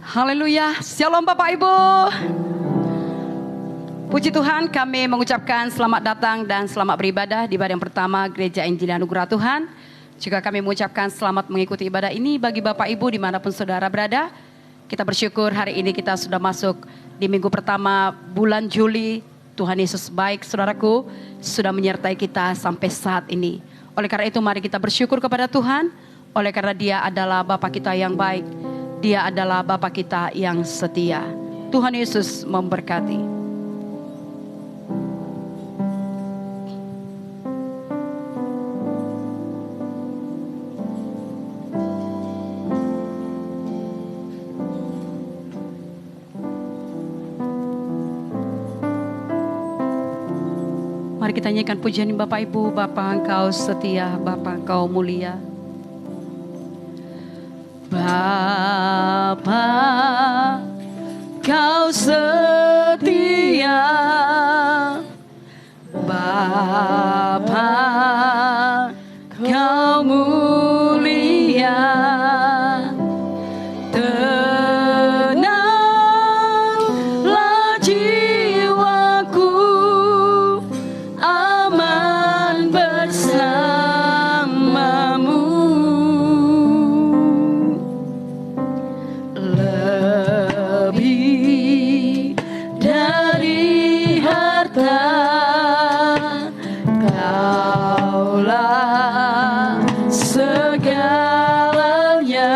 Haleluya, Shalom Bapak Ibu. Puji Tuhan, kami mengucapkan selamat datang dan selamat beribadah di ibadah yang pertama Gereja Injil Anugerah Tuhan. Juga kami mengucapkan selamat mengikuti ibadah ini bagi Bapak Ibu dimanapun saudara berada. Kita bersyukur hari ini kita sudah masuk di minggu pertama bulan Juli. Tuhan Yesus baik saudaraku, sudah menyertai kita sampai saat ini. Oleh karena itu mari kita bersyukur kepada Tuhan. Oleh karena Dia adalah Bapa kita yang baik. Dia adalah Bapa kita yang setia. Tuhan Yesus memberkati. Mari kita nyanyikan pujian Bapak Ibu. Bapa Engkau setia, Bapa Engkau mulia. Bapa, Kau setia, Bapa, Kau mulia, tenanglah jiwaku, aman bersamamu. Kaulah segalanya,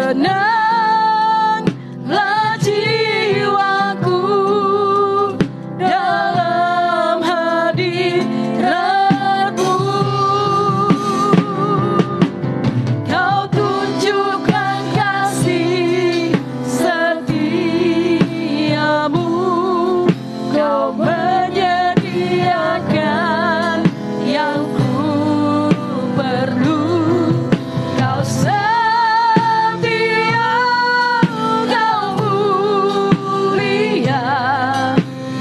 tenanglah jiwaku dalam hadirat-Mu. Kau tunjukkan kasih setiamu, Kau menyediakan yang ku perlu. Kau setia, Kau mulia,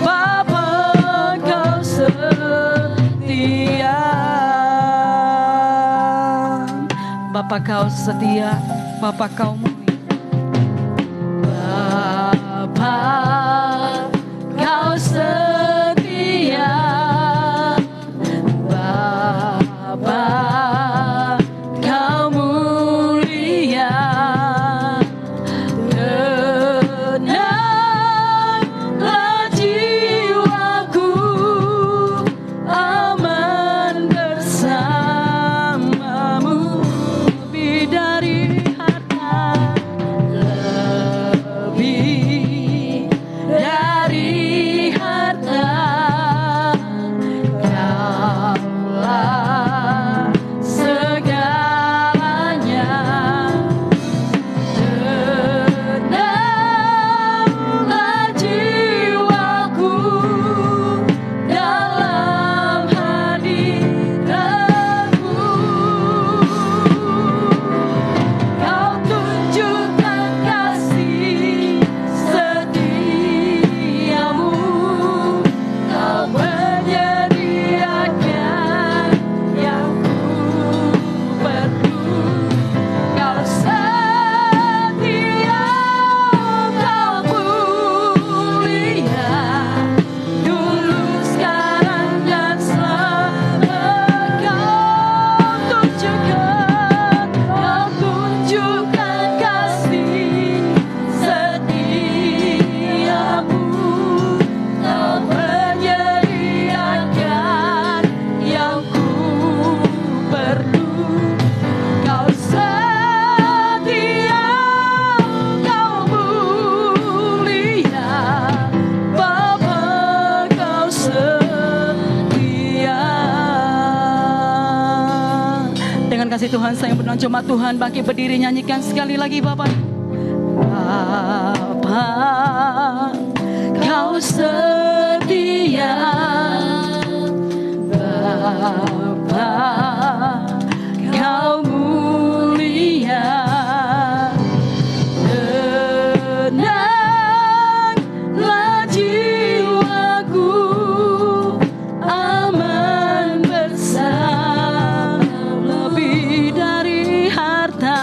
Bapa Kau setia. Bapa Kau setia, Bapa Kau mulia. Bapa Kau setia, Bapa Kau mulia, tenanglah jiwaku, aman bersamamu. Lebih dari harta, lebih dari harta, Kaulah segalanya, tenanglah jiwaku dalam hadirat-Mu. Kau tunjukkan kasih setiamu, Kau menyediakan yang ku perlu. Kau setia, Kau mulia, dulu, sekarang, dan selamanya. Kau tunjukkan kasih setiamu, Kau menyediakan yang ku perlu. Kau setia, Kau mulia, Bapa Kau setia. Dengan kasih Tuhan saya berdoa, jemaat Tuhan bangkit berdiri, nyanyikan sekali lagi Bapa. Bapa Kau setia, Bapa Kau mulia, tenanglah jiwaku, aman bersama. Lebih dari harta,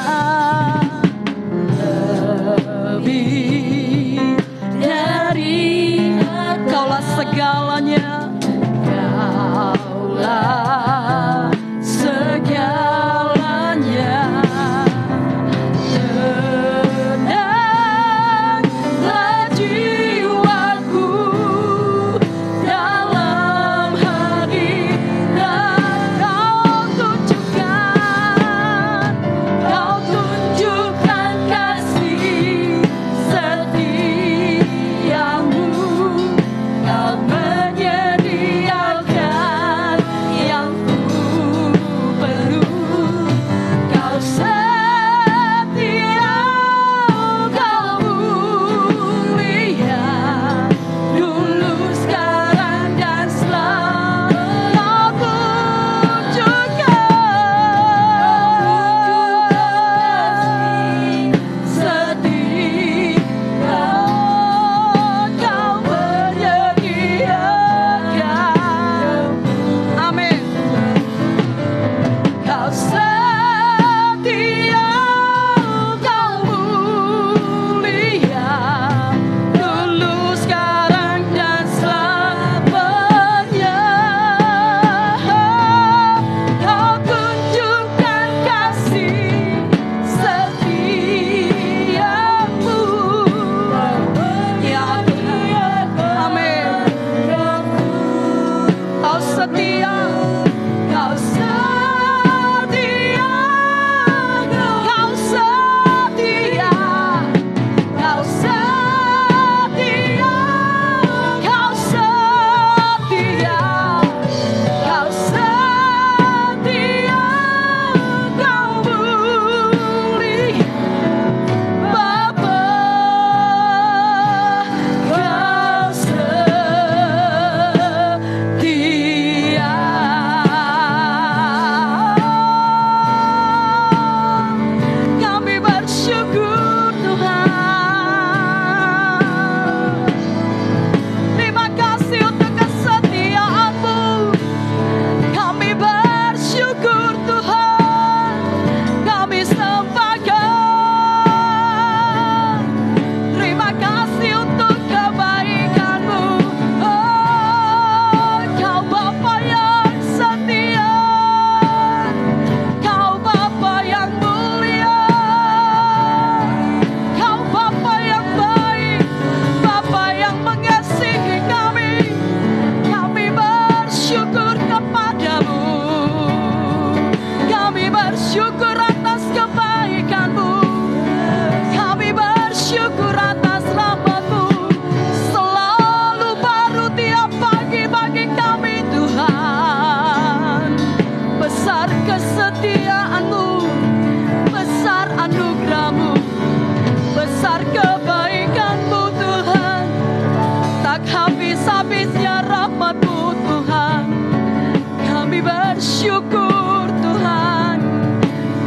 bersyukur Tuhan.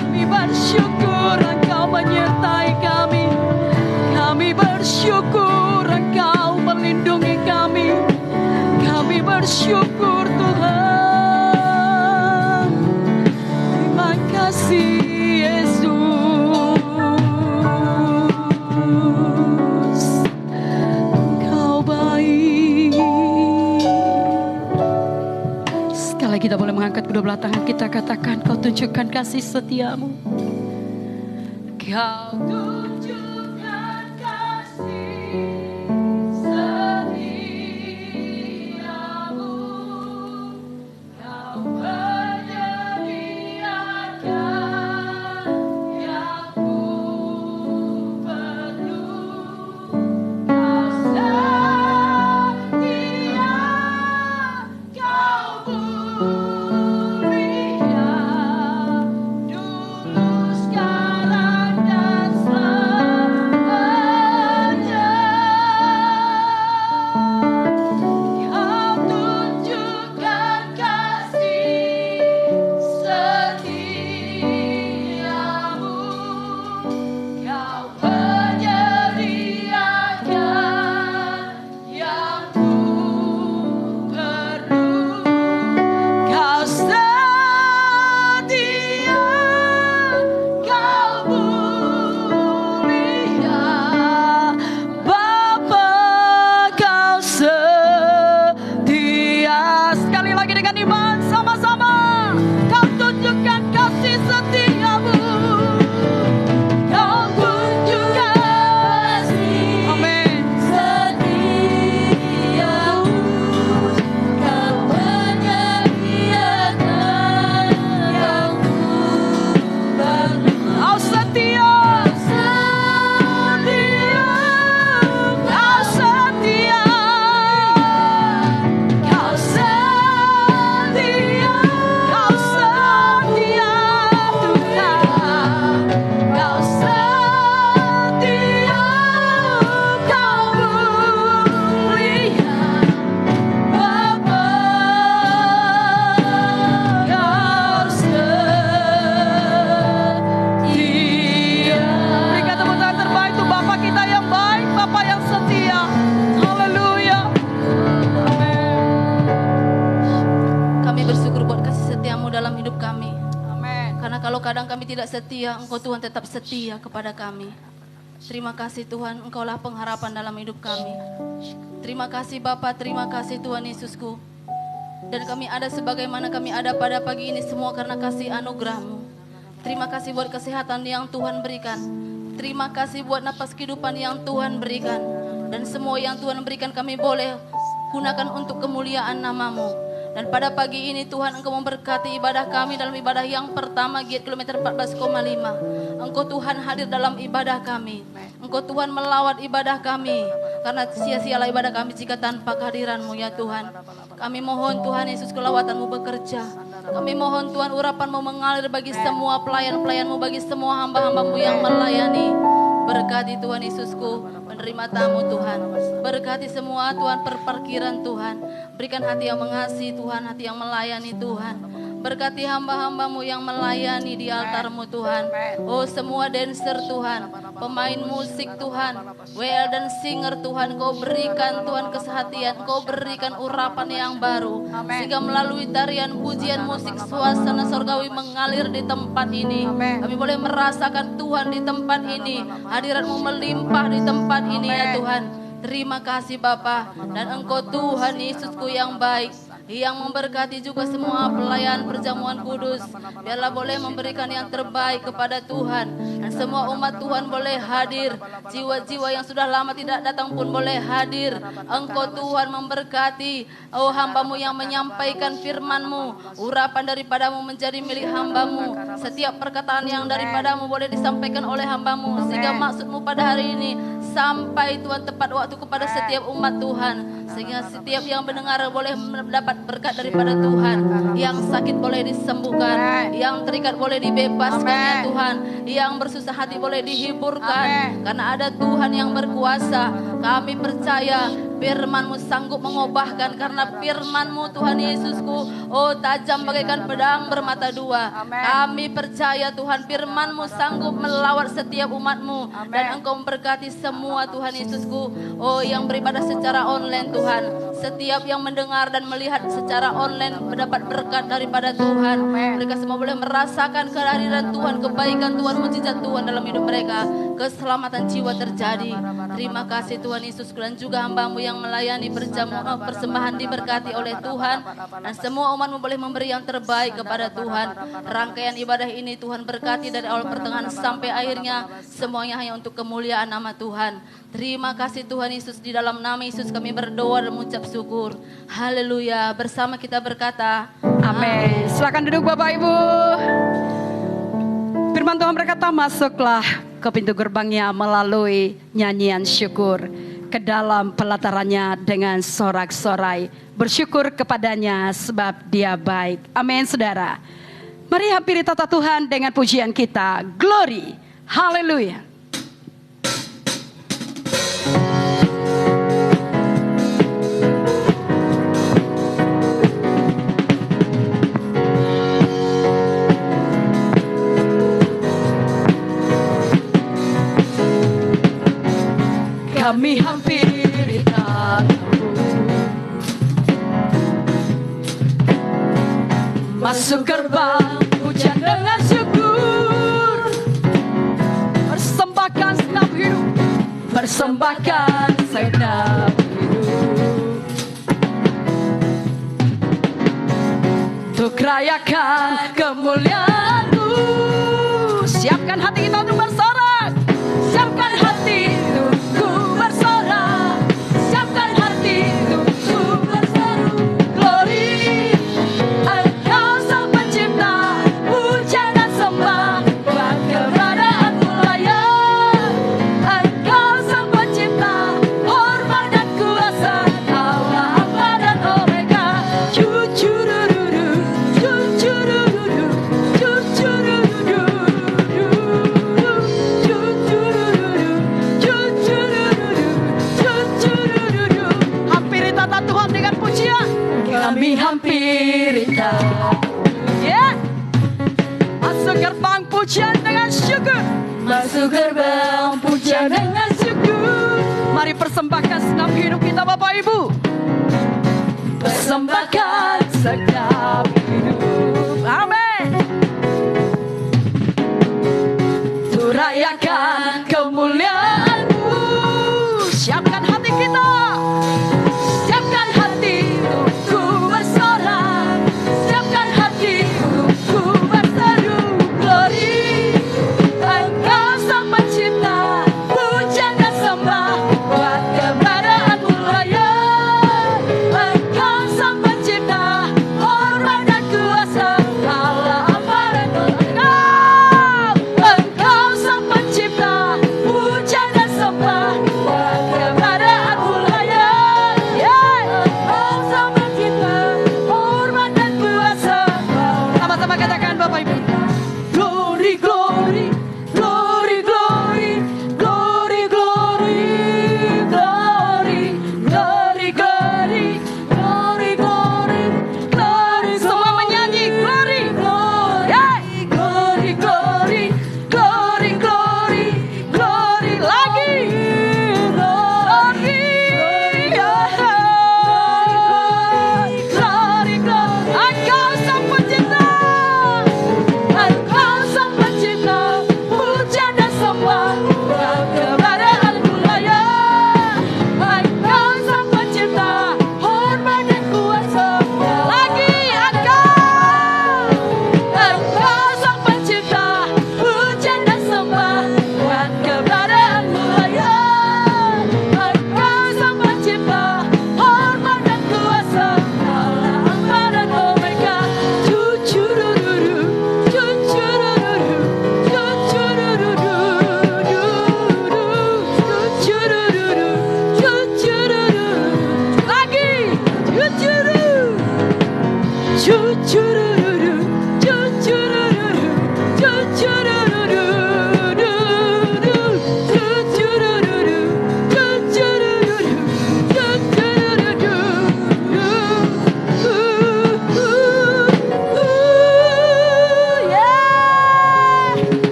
Kami bersyukur Engkau menyertai kami. Kami bersyukur Engkau melindungi kami. Kami bersyukur Tuhan. Terima kasih Yesus. Engkau baik. Sekali lagi kita boleh mengangkat kedua belah tangan kita, katakan Kau tunjukkan kasih setiamu. Kau tunjukkan kasih setiamu. Kau menyediakan yang ku perlu. Kau setia, Kau mulia, dulu sekarang dan selamanya. Kau tunjukkan kasih setiamu. Kau menyediakan yang ku perlu. Kau setia, Kau mulia, Bapa Kau setia. Sekali lagi dengan iman sama-sama. Kau tunjukkan kasih setiamu. Kau tunjukkan kasih amin setiamu. Kau menyediakan yang ku perlu. Kau setia, Kau setia, Kau setia, Kau setia Tuhan. Kau setia, Kau mulia, Bapa Kau setia. Berikan tepuk tangan terbaik untuk Bapa kita yang baik, Bapa yang setia. Haleluya. Kami bersyukur buat kasih setiamu dalam hidup kami. Amin. Karena kalau kadang kami tidak setia, Engkau Tuhan tetap setia kepada kami. Terima kasih Tuhan, Engkaulah pengharapan dalam hidup kami. Terima kasih Bapa, terima kasih Tuhan Yesusku. Dan kami ada sebagaimana kami ada pada pagi ini semua karena kasih anugerah-Mu. Terima kasih buat kesehatan yang Tuhan berikan. Terima kasih buat napas kehidupan yang Tuhan berikan. Dan semua yang Tuhan berikan kami boleh gunakan untuk kemuliaan nama-Mu. Dan pada pagi ini Tuhan Engkau memberkati ibadah kami dalam ibadah yang pertama Giat kilometer 14,5. Engkau Tuhan hadir dalam ibadah kami. Engkau Tuhan melawat ibadah kami. Karena sia-sialah ibadah kami jika tanpa kehadiran-Mu ya Tuhan. Kami mohon Tuhan Yesus kelawatan-Mu bekerja. Kami mohon Tuhan urapan-Mu mengalir bagi semua pelayan-pelayan-Mu, bagi semua hamba-hamba-Mu yang melayani. Berkati Tuhan Yesusku, menerima tamu Tuhan. Berkati semua Tuhan perparkiran Tuhan. Berikan hati yang mengasihi Tuhan, hati yang melayani Tuhan. Berkati hamba-hamba-Mu yang melayani di altar-Mu Tuhan. Oh semua dancer Tuhan, pemain musik Tuhan, WL dan singer Tuhan, Kau berikan Tuhan kesehatian, Kau berikan urapan yang baru. Sehingga melalui tarian, pujian, musik, suasana sorgawi mengalir di tempat ini. Kami boleh merasakan Tuhan di tempat ini. Hadirat-Mu melimpah di tempat ini ya Tuhan. Terima kasih Bapa. Dan Engkau Tuhan Yesusku yang baik, yang memberkati juga semua pelayan perjamuan kudus. Biarlah boleh memberikan yang terbaik kepada Tuhan. Dan semua umat Tuhan boleh hadir. Jiwa-jiwa yang sudah lama tidak datang pun boleh hadir. Engkau Tuhan memberkati. Oh hamba-Mu yang menyampaikan firman-Mu. Urapan daripada-Mu menjadi milik hamba-Mu. Setiap perkataan yang daripada-Mu boleh disampaikan oleh hamba-Mu. Sehingga maksud-Mu pada hari ini sampai Tuhan tepat waktu kepada setiap umat Tuhan. Sehingga setiap yang mendengar boleh mendapat berkat daripada Tuhan. Yang sakit boleh disembuhkan, yang terikat boleh dibebaskan ya Tuhan, yang bersusah hati boleh dihiburkan. Karena ada Tuhan yang berkuasa. Kami percaya Firman-Mu sanggup mengubahkan, karena firman-Mu Tuhan Yesusku, oh tajam bagaikan pedang bermata dua. Kami percaya Tuhan, firman-Mu sanggup melawat setiap umat-Mu, dan Engkau memberkati semua Tuhan Yesusku, oh yang beribadah secara online Tuhan. Setiap yang mendengar dan melihat secara online mendapat berkat daripada Tuhan. Mereka semua boleh merasakan kehadiran Tuhan, kebaikan Tuhan, mujizat Tuhan dalam hidup mereka. Keselamatan jiwa terjadi. Terima kasih Tuhan Yesus, dan juga hamba-Mu yang melayani persembahan diberkati oleh Tuhan, dan semua umat-Mu boleh memberi yang terbaik kepada Tuhan. Rangkaian ibadah ini Tuhan berkati dari awal pertengahan sampai akhirnya, semuanya hanya untuk kemuliaan nama Tuhan. Terima kasih Tuhan Yesus, di dalam nama Yesus kami berdoa dan mengucap syukur. Haleluya. Bersama kita berkata Amin. Silakan duduk Bapak Ibu. Firman Tuhan berkata, masuklah ke pintu gerbangnya melalui nyanyian syukur, ke dalam pelatarannya dengan sorak-sorai. Bersyukur kepadanya sebab Dia baik. Amin saudara. Mari hampiri tata Tuhan dengan pujian kita. Glory. Haleluya. Kami hampiri tatamu, masuk gerbang hujan dengan syukur, persembahkan segenap hidup, persembahkan segenap hidup, untuk rayakan kemuliaan-Mu. Siapkan hati kita untuk bersorak, siapkan hati untuk bersorak, siapkan hati untuk berseru. Glory, Engkau Sang Pencipta, puja dan sembah buat keberadaan-Mu layak. Engkau Sang Pencipta, hormat dan kuasa, Allah Alfa dan Omega. Cucururu, cucururu, cucururu, cucururu. Hampiri tata Tuhan dengan pujian. Kami hampiri tata, ya. Masuk gerbang pujian dengan syukur, masuk gerbang pujian dengan syukur. Mari persembahkan segenap hidup kita Bapak Ibu, persembahkan segenap hidup. Amin. Rayakan kemuliaan-Mu. Siapkan hati kita, siapkan hati untuk bersorak, siapkan hati untuk berseru. Glory, Engkau Sang Pencipta, puja dan sembah buat keberadaan-Mu layak. Engkau Sang Pencipta, hormat dan kuasa, Allah Alfa dan Omega. Engkau Sang Pencipta,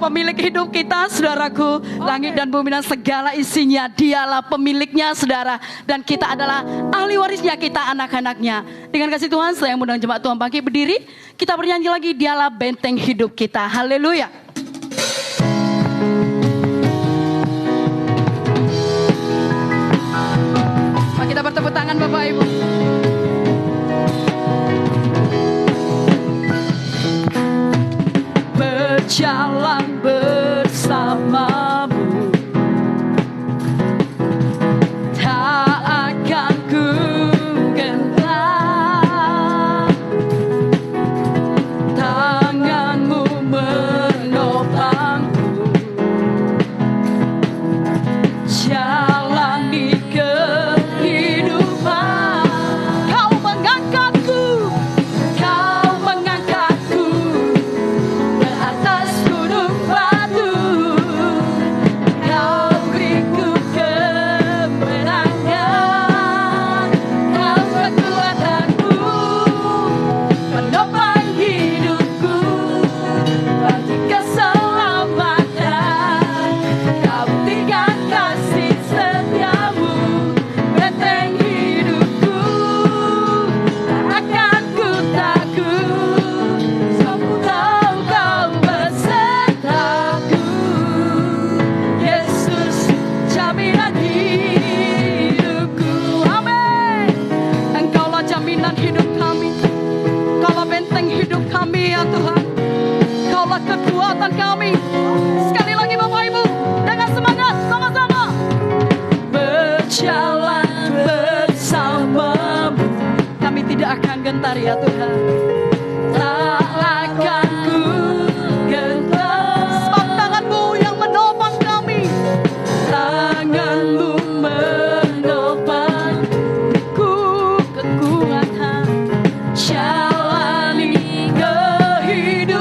pemilik hidup kita, saudaraku. Langit dan bumi dan segala isinya, dialah pemiliknya, saudara. Dan kita adalah ahli warisnya, kita anak-anaknya. Dengan kasih Tuhan, saya mengundang jemaat Tuhan bangkit berdiri. Kita bernyanyi lagi, dialah benteng hidup kita. Haleluya. Mari kita bertepuk tangan Bapak Ibu. Berjalan bersamamu, tak akan ku gentar. Tanganmu menopangku, jalani kehidupan. Kau mengangkatku ke atas gunung batu. Kau beriku kemenangan. Kau kekuatanku, penopang hidupku, bagi keselamatan. Kau berikan kasih setiamu, benteng hidupku, tak akan ku takut, sebab ku tahu kau besertaku. Yesus, jaminan hidupku. Amin. Engkaulah jaminan hidup kami, Kaulah benteng hidup kami ya Tuhan. Kaulah kekuatan kami. Sekali lagi Bapak Ibu, dengan semangat sama-sama. Berjalan bersamamu, kami tidak akan gentar ya Tuhan. Tak akan ku gentar, sebab tanganmu yang menopang kami. Tanganmu menopangku, kekuatan, jalani kehidupan.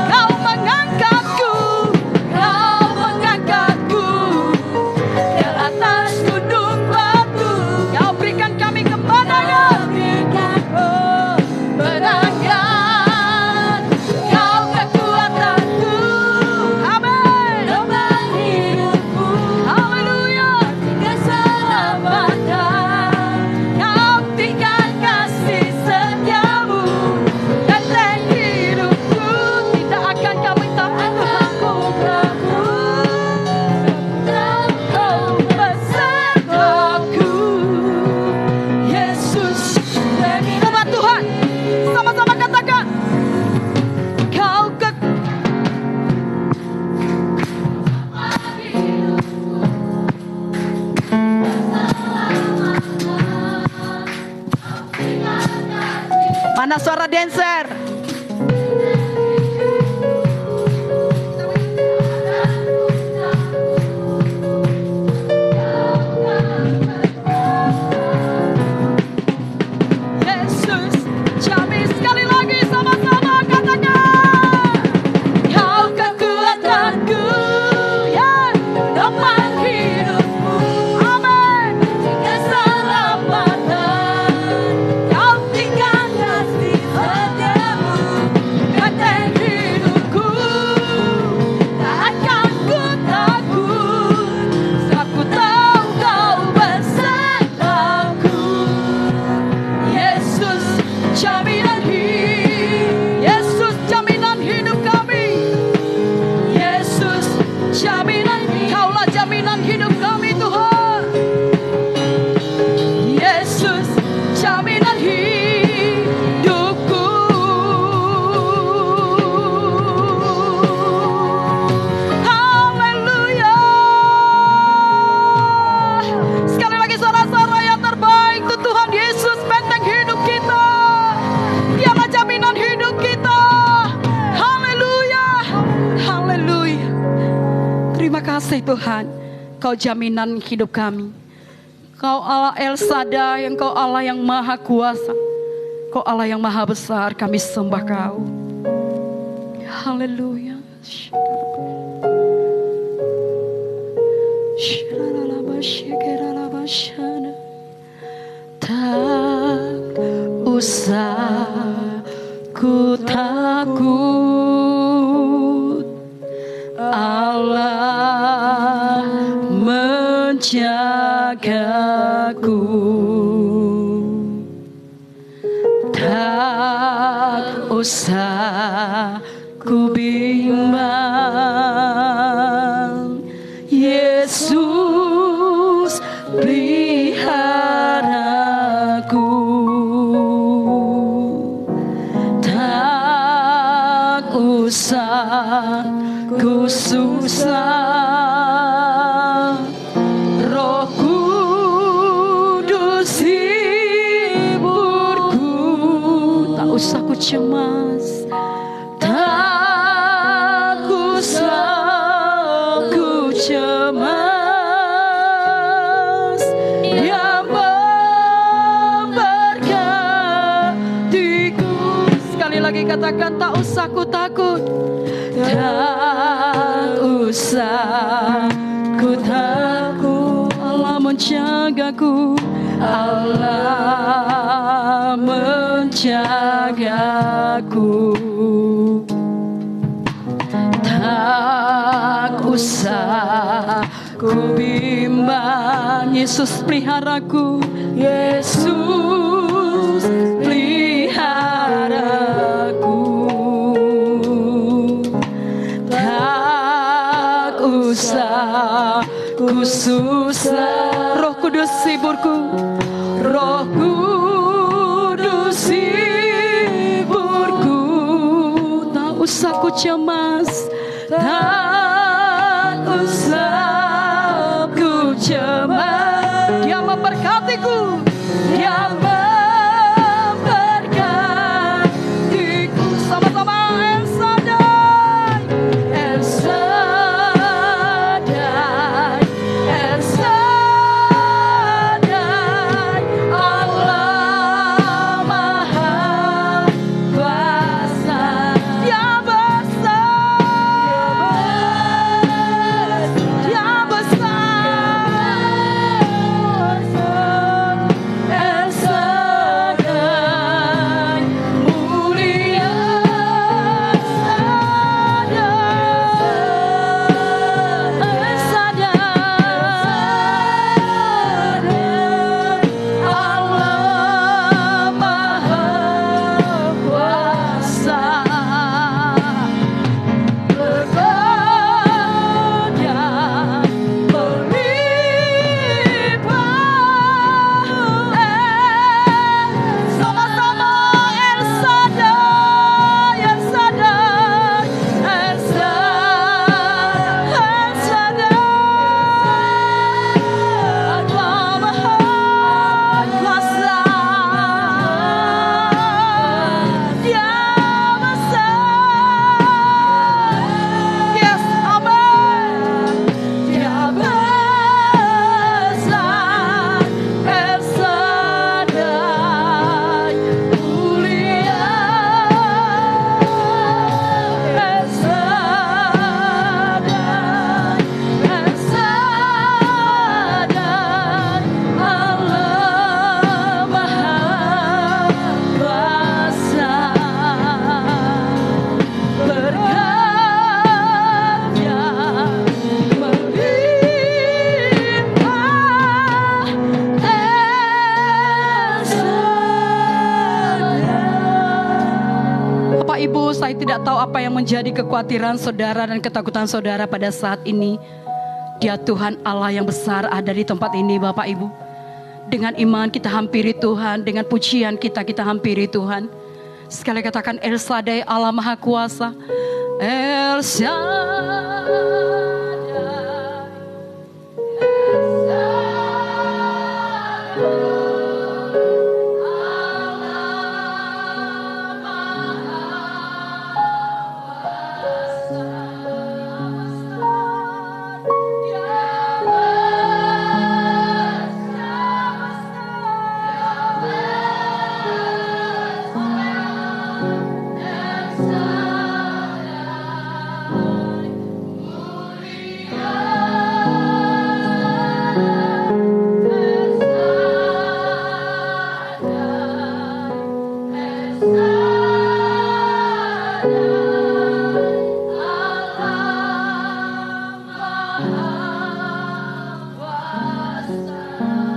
Kau mengangkatku ke atas gunung batu. Kau berikan kami kemenangan. Kau kekuatanku. Amin. Haleluya. Keselamatan. Kau berikan kasih setiamu, benteng hidupku, tidak akan kami takut. Kau besertaku. Yesus, umat Tuhan, sama-sama katakan, kau mana suara dancer? Yesus, jamin sekali lagi sama-sama katakan, kau kekuatanku, ya, teman hidupku. Amin. Keselamatan. Kau berikan kasih setiamu, benteng hidupku, tak akan ku takut, sebab ku tahu kau besertaku. Yesus, jaminan hidup. Yesus, jaminan hidup kami. Yesus, jaminan. Kaulah jaminan hidup kami Tuhan. Yesus, jaminan hidupku. Haleluya. Sekali lagi suara-suara yang terbaik untuk Tuhan Yesus, benteng hidup kita. Dialah jaminan hidup kita. Haleluya. Haleluya. Terima kasih Tuhan, Kau jaminan hidup kami. Kau Allah El Shaddai, Engkau Allah yang maha kuasa. Kau Allah yang maha besar, kami sembah Kau. Haleluya. Tak usah ku takut, Tak usah ku bimbang, Yesus peliharaku. Tak usah ku susah, Roh Kudus hiburku. Tak usah ku cemas, tak usah ku cemas. Dia memberkatiku. Sekali lagi katakan, tak usah ku takut. Tak usah ku takut. Allah menjagaku, Allah menjagaku. Tak usah ku bimbang, Yesus peliharaku, Yesus peliharaku. Tak usah ku susah, Roh Kudus hiburku, Roh Kudus hiburku. Tak usah ku cemas, tak usah ku cemas. Dia memberkatiku, Dia memberkatiku. Sama-sama El Shaddai, El Shaddai, El Shaddai. Allah Maha Kuasa. Dia besar, Dia besar. El Shaddai, mulia El Shaddai, Allah Maha Kuasa. Berkatnya melimpah. Sama-sama El Shaddai, El Shaddai, El Shaddai, El Shaddai. Allah Maha Kuasa. Dia besar. Yes, amin. Dia besar. El Shaddai, mulia. El Shaddai, El Shaddai. Allah Maha Kuasa. Berkatnya melimpah. El Shaddai. Bapak Ibu, saya tidak tahu apa yang menjadi kekhawatiran saudara dan ketakutan saudara pada saat ini. Dia Tuhan Allah yang besar ada di tempat ini, Bapak Ibu. Dengan iman kita hampiri Tuhan, dengan pujian kita hampiri Tuhan. Sekali katakan El Shaddai, Allah Maha Kuasa. El Shaddai.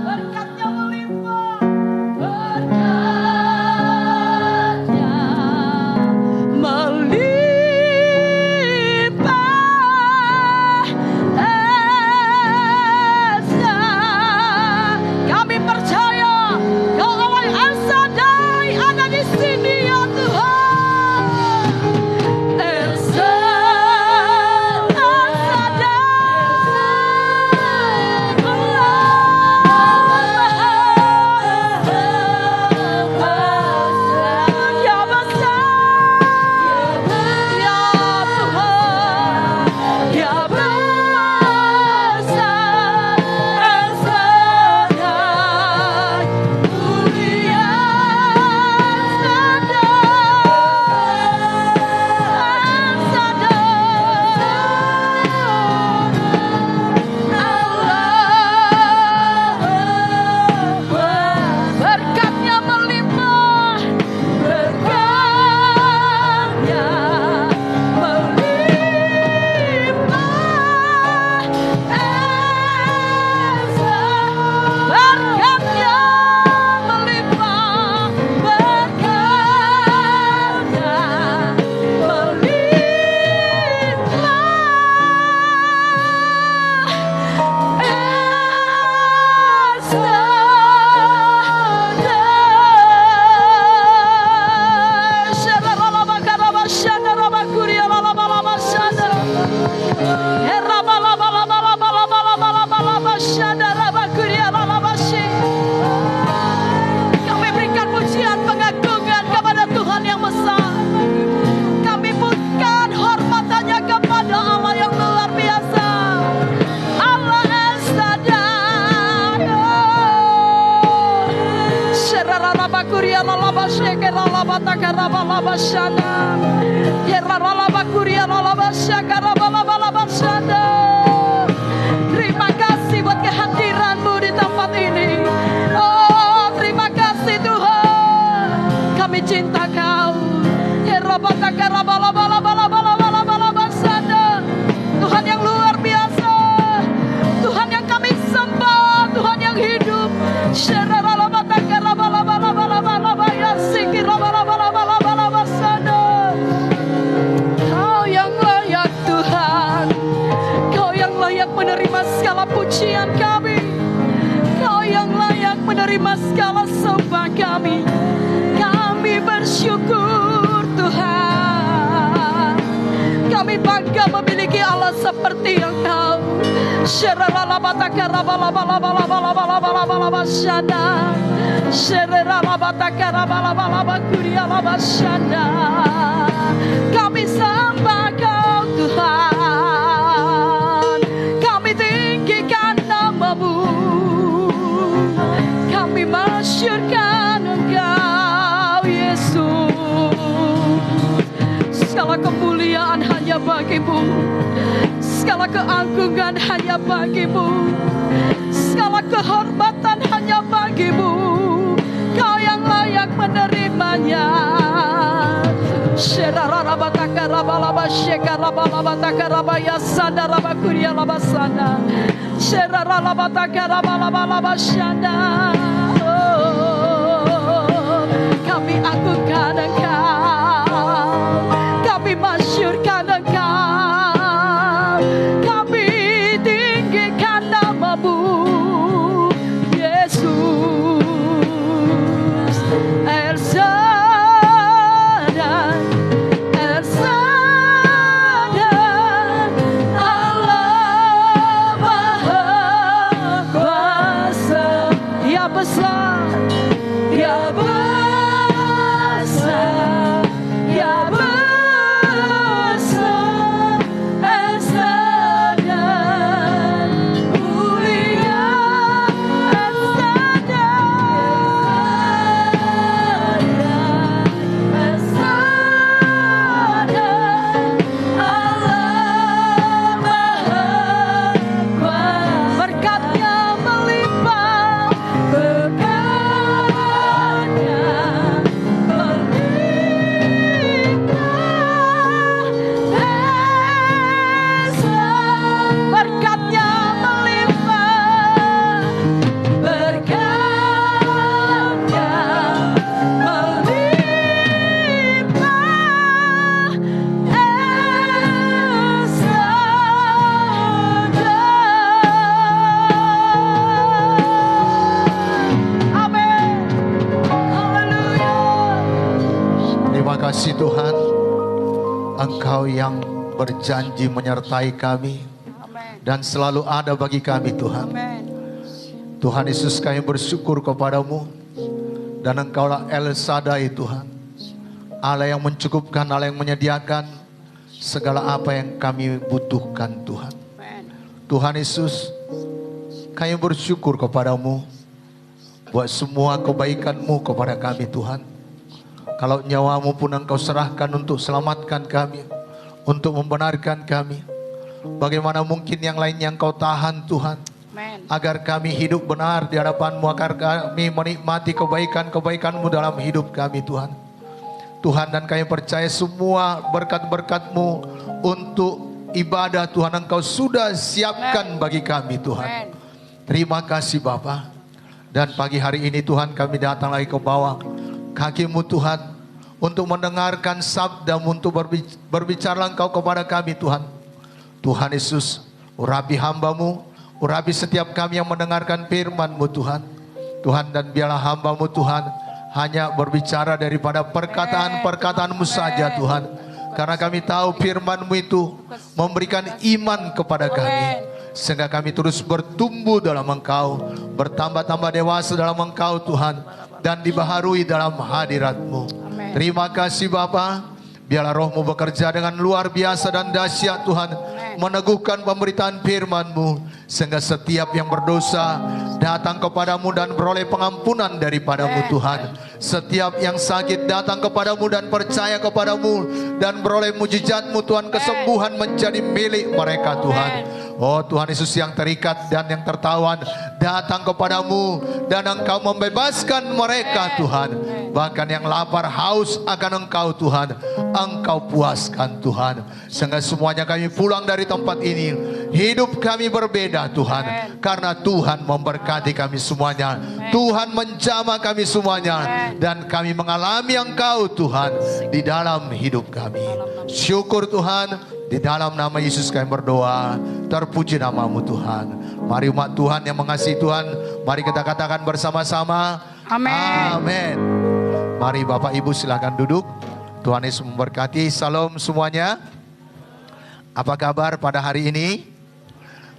Berkatnya melimpah, berkat Terima kasih buat kehadiran-Mu di tempat ini. Oh, terima kasih Tuhan. Kami cinta Kau. Tuhan yang luar biasa. Tuhan yang kami sembah. Tuhan yang hidup. Kau yang layak Tuhan. Kau yang layak menerima segala pujian kami. Kau yang layak menerima segala sembah kami. Kami bersyukur Tuhan. Kami bangga memiliki Allah seperti Engkau. Kami sembah Kau Tuhan. Kami tinggikan nama-Mu. Kami masyurkan Engkau Yesus. Segala kemuliaan hanya bagi-Mu. Segala keagungan hanya bagi-Mu. Segala kehormatan hanya bagi-Mu. Kau yang layak menerimanya. Kami agungkan Engkau. Kami masyurkan Engkau. Kami tinggikan nama-Mu Yesus. El Shaddai, El Shaddai, Allah Maha Kuasa. Dia besar, Dia besar, Dia besar. El Shaddai, mulia. El Shaddai, El Shaddai, Allah Maha Kuasa. Berkat-Nya melimpah, berkat-Nya melimpah. Berkat-Nya melimpah, berkat-Nya melimpah. El Shaddai. Amin. Haleluya. Terima kasih Tuhan, Engkau yang berjanji menyertai kami Amin. dan selalu ada bagi kami Tuhan. Amin. Tuhan Yesus, kami bersyukur kepadamu, dan Engkaulah El Shaddai Tuhan, Allah yang mencukupkan, Allah yang menyediakan segala apa yang kami butuhkan Tuhan. Amin. Tuhan Yesus, kami bersyukur kepadamu buat semua kebaikan-Mu kepada kami Tuhan. Kalau nyawa-Mu pun Engkau serahkan untuk selamatkan kami, untuk membenarkan kami. Bagaimana mungkin yang lainnya Engkau tahan Tuhan, Amin. agar kami hidup benar di hadapan-Mu, agar kami menikmati kebaikan-kebaikan-Mu dalam hidup kami Tuhan. Tuhan, dan kami percaya semua berkat-berkat-Mu untuk ibadah Tuhan Engkau sudah siapkan bagi kami Tuhan. Amin. Terima kasih Bapa. Dan pagi hari ini Tuhan, kami datang lagi ke bawah kaki-Mu Tuhan, untuk mendengarkan sabda-Mu, untuk berbicara Engkau kepada kami Tuhan. Tuhan Yesus, urapi hamba-Mu, urapi setiap kami yang mendengarkan firman-Mu Tuhan. Tuhan, dan biarlah hamba-Mu Tuhan hanya berbicara daripada perkataan-perkataan-Mu saja Tuhan. Karena kami tahu firman-Mu itu memberikan iman kepada kami, sehingga kami terus bertumbuh dalam Engkau, bertambah-tambah dewasa dalam Engkau Tuhan, dan dibaharui dalam hadirat-Mu. Terima kasih Bapa. Biarlah Roh-Mu bekerja dengan luar biasa dan dahsyat Tuhan, meneguhkan pemberitaan firman-Mu, sehingga setiap yang berdosa datang kepadamu dan beroleh pengampunan daripada-Mu Tuhan. Setiap yang sakit datang kepadamu dan percaya kepadamu dan beroleh mujizat-Mu Tuhan, kesembuhan menjadi milik mereka Tuhan. Oh Tuhan Yesus, yang terikat dan yang tertawan datang kepadamu dan Engkau membebaskan mereka Tuhan. Bahkan yang lapar haus akan Engkau Tuhan, Engkau puaskan Tuhan. Sehingga semuanya kami pulang dari tempat ini, hidup kami berbeda Tuhan, karena Tuhan memberkati kami semuanya. Tuhan menjamah kami semuanya, dan kami mengalami Engkau Tuhan di dalam hidup kami. Syukur Tuhan. Di dalam nama Yesus kami berdoa. Terpuji nama-Mu Tuhan. Mari umat Tuhan yang mengasihi Tuhan, mari kita katakan bersama-sama. Amin. Amin. Mari Bapak Ibu silakan duduk. Tuhan Yesus memberkati. Salam semuanya. Apa kabar pada hari ini?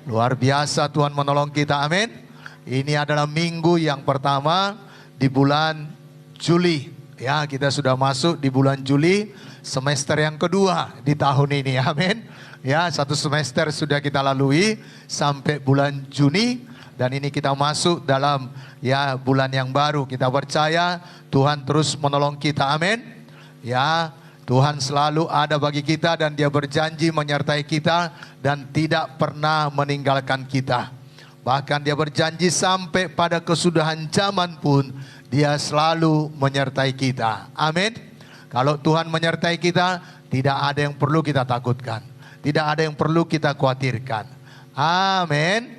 Luar biasa Tuhan menolong kita. Amin. Ini adalah minggu yang pertama di bulan Juli. Ya, kita sudah masuk di bulan Juli. Semester yang kedua di tahun ini, amin. Ya, satu semester sudah kita lalui sampai bulan Juni, dan ini kita masuk dalam ya bulan yang baru. Kita percaya Tuhan terus menolong kita, amin. Ya, Tuhan selalu ada bagi kita dan Dia berjanji menyertai kita dan tidak pernah meninggalkan kita. Bahkan Dia berjanji sampai pada kesudahan zaman pun Dia selalu menyertai kita, amin. Kalau Tuhan menyertai kita, tidak ada yang perlu kita takutkan. Tidak ada yang perlu kita khawatirkan. Amin.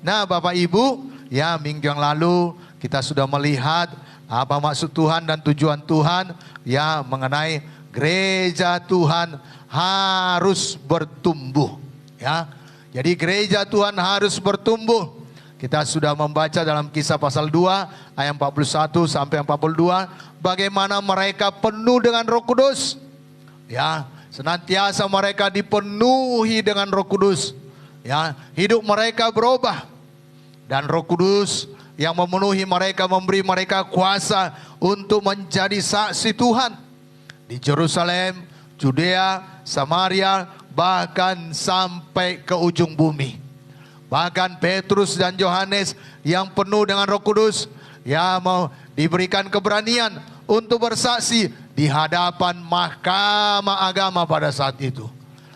Nah Bapak Ibu, ya minggu yang lalu kita sudah melihat apa maksud Tuhan dan tujuan Tuhan. Ya mengenai gereja Tuhan harus bertumbuh. Ya, jadi gereja Tuhan harus bertumbuh. Kita sudah membaca dalam Kisah pasal 2 ayat 41 sampai 42. Bagaimana mereka penuh dengan Roh Kudus. Ya, senantiasa mereka dipenuhi dengan Roh Kudus. Ya, hidup mereka berubah. Dan Roh Kudus yang memenuhi mereka, memberi mereka kuasa untuk menjadi saksi Tuhan. Di Yerusalem, Judea, Samaria, bahkan sampai ke ujung bumi. Bahkan Petrus dan Yohanes yang penuh dengan Roh Kudus, ya mau diberikan keberanian untuk bersaksi di hadapan mahkamah agama pada saat itu.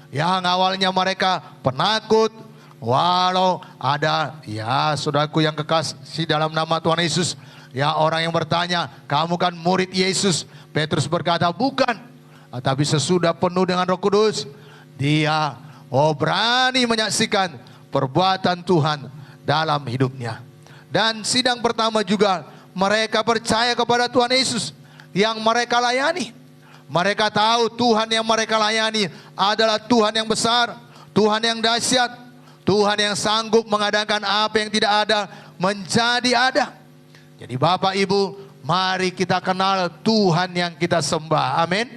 Yang awalnya mereka penakut, walau ada ya saudaraku yang kekasih dalam nama Tuhan Yesus, ya orang yang bertanya, kamu kan murid Yesus. Petrus berkata, bukan. Tapi sesudah penuh dengan Roh Kudus, dia berani menyaksikan perbuatan Tuhan dalam hidupnya. Dan sidang pertama juga mereka percaya kepada Tuhan Yesus yang mereka layani. Mereka tahu Tuhan yang mereka layani adalah Tuhan yang besar, Tuhan yang dahsyat, Tuhan yang sanggup mengadakan apa yang tidak ada menjadi ada. Jadi Bapak Ibu, mari kita kenal Tuhan yang kita sembah. Amin.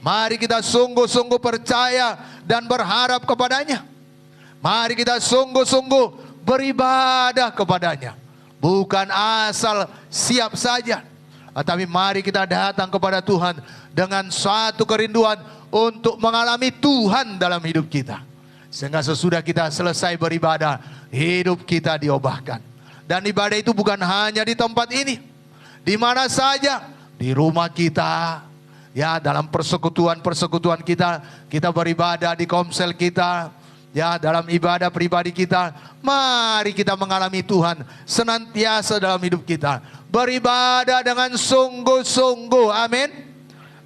Mari kita sungguh-sungguh percaya dan berharap kepadanya. Mari kita sungguh-sungguh beribadah kepadanya. Bukan asal siap saja. Tapi mari kita datang kepada Tuhan dengan suatu kerinduan untuk mengalami Tuhan dalam hidup kita. Sehingga sesudah kita selesai beribadah, hidup kita diubahkan. Dan ibadah itu bukan hanya di tempat ini. Di mana saja, di rumah kita, ya dalam persekutuan-persekutuan kita beribadah di komsel kita, ya dalam ibadah pribadi kita. Mari kita mengalami Tuhan senantiasa dalam hidup kita. Beribadah dengan sungguh-sungguh, amin.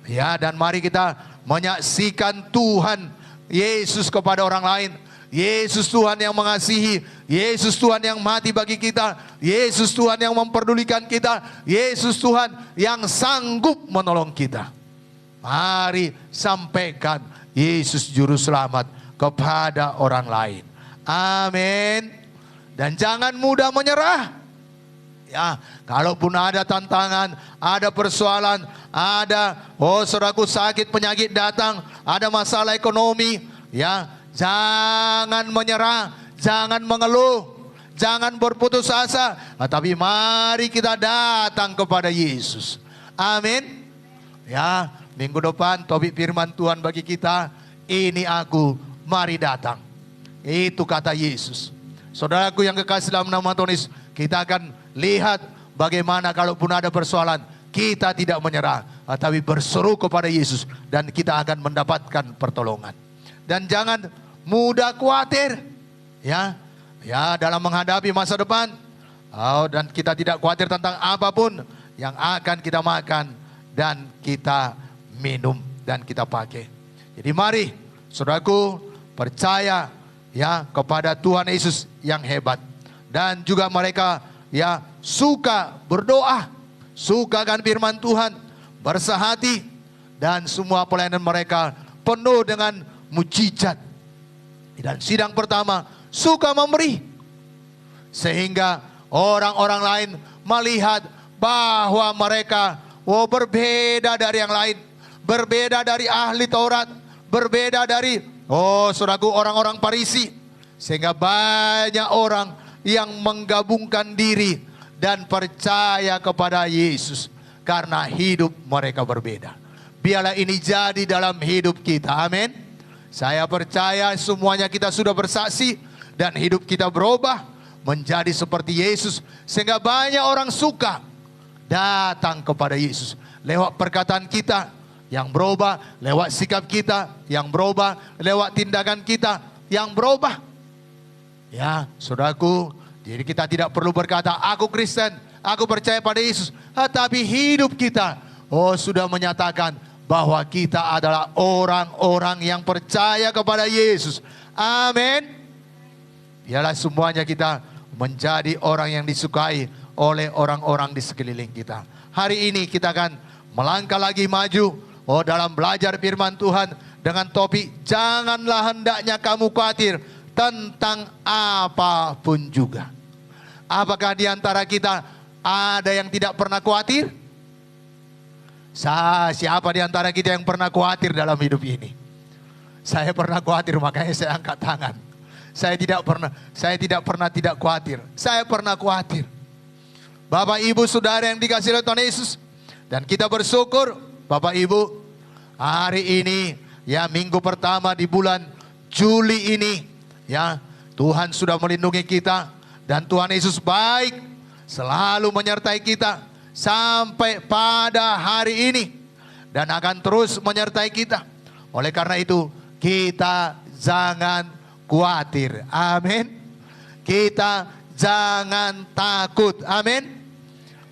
Ya, dan mari kita menyaksikan Tuhan Yesus kepada orang lain. Yesus Tuhan yang mengasihi, Yesus Tuhan yang mati bagi kita, Yesus Tuhan yang memperdulikan kita, Yesus Tuhan yang sanggup menolong kita. Mari sampaikan Yesus Juru Selamat kepada orang lain. Amin. Dan jangan mudah menyerah. Ya, kalaupun ada tantangan, ada persoalan, ada saudaraku sakit, penyakit datang, ada masalah ekonomi, ya, jangan menyerah, jangan mengeluh, jangan berputus asa, tapi mari kita datang kepada Yesus. Amin. Ya, minggu depan topik firman Tuhan bagi kita, ini aku, mari datang. Itu kata Yesus. Saudaraku yang kekasih dalam nama Tuhan Yesus, kita akan lihat bagaimana kalaupun ada persoalan, kita tidak menyerah, tapi berseru kepada Yesus dan kita akan mendapatkan pertolongan. Dan jangan mudah khawatir, ya dalam menghadapi masa depan. Dan kita tidak khawatir tentang apapun yang akan kita makan dan kita minum dan kita pakai. Jadi mari saudaraku percaya ya kepada Tuhan Yesus yang hebat. Dan juga mereka ya suka berdoa, suka akan firman Tuhan, bersahati, dan semua pelayanan mereka penuh dengan mujizat. Dan sidang pertama suka memberi, sehingga orang-orang lain melihat bahwa mereka berbeda dari yang lain, berbeda dari ahli Taurat, berbeda dari saudaraku orang-orang Farisi, sehingga banyak orang yang menggabungkan diri dan percaya kepada Yesus karena hidup mereka berbeda. Biarlah ini jadi dalam hidup kita, amin. Saya percaya semuanya kita sudah bersaksi dan hidup kita berubah menjadi seperti Yesus, sehingga banyak orang suka datang kepada Yesus lewat perkataan kita yang berubah, lewat sikap kita yang berubah, lewat tindakan kita yang berubah. Ya, saudaraku, jadi kita tidak perlu berkata, aku Kristen, aku percaya pada Yesus. Tapi hidup kita, sudah menyatakan bahwa kita adalah orang-orang yang percaya kepada Yesus. Amin. Biarlah semuanya kita menjadi orang yang disukai oleh orang-orang di sekeliling kita. Hari ini kita akan melangkah lagi maju dalam belajar firman Tuhan dengan topik, janganlah hendaknya kamu khawatir tentang apapun juga. Apakah di antara kita ada yang tidak pernah khawatir? Siapa di antara kita yang pernah khawatir dalam hidup ini? Saya pernah khawatir, makanya saya angkat tangan. Saya tidak pernah tidak khawatir. Saya pernah khawatir. Bapak Ibu Saudara yang dikasihi oleh Tuhan Yesus, dan kita bersyukur Bapak Ibu, hari ini ya minggu pertama di bulan Juli ini, ya Tuhan sudah melindungi kita, dan Tuhan Yesus baik, selalu menyertai kita sampai pada hari ini, dan akan terus menyertai kita. Oleh karena itu kita jangan khawatir, amin. Kita jangan takut, amin.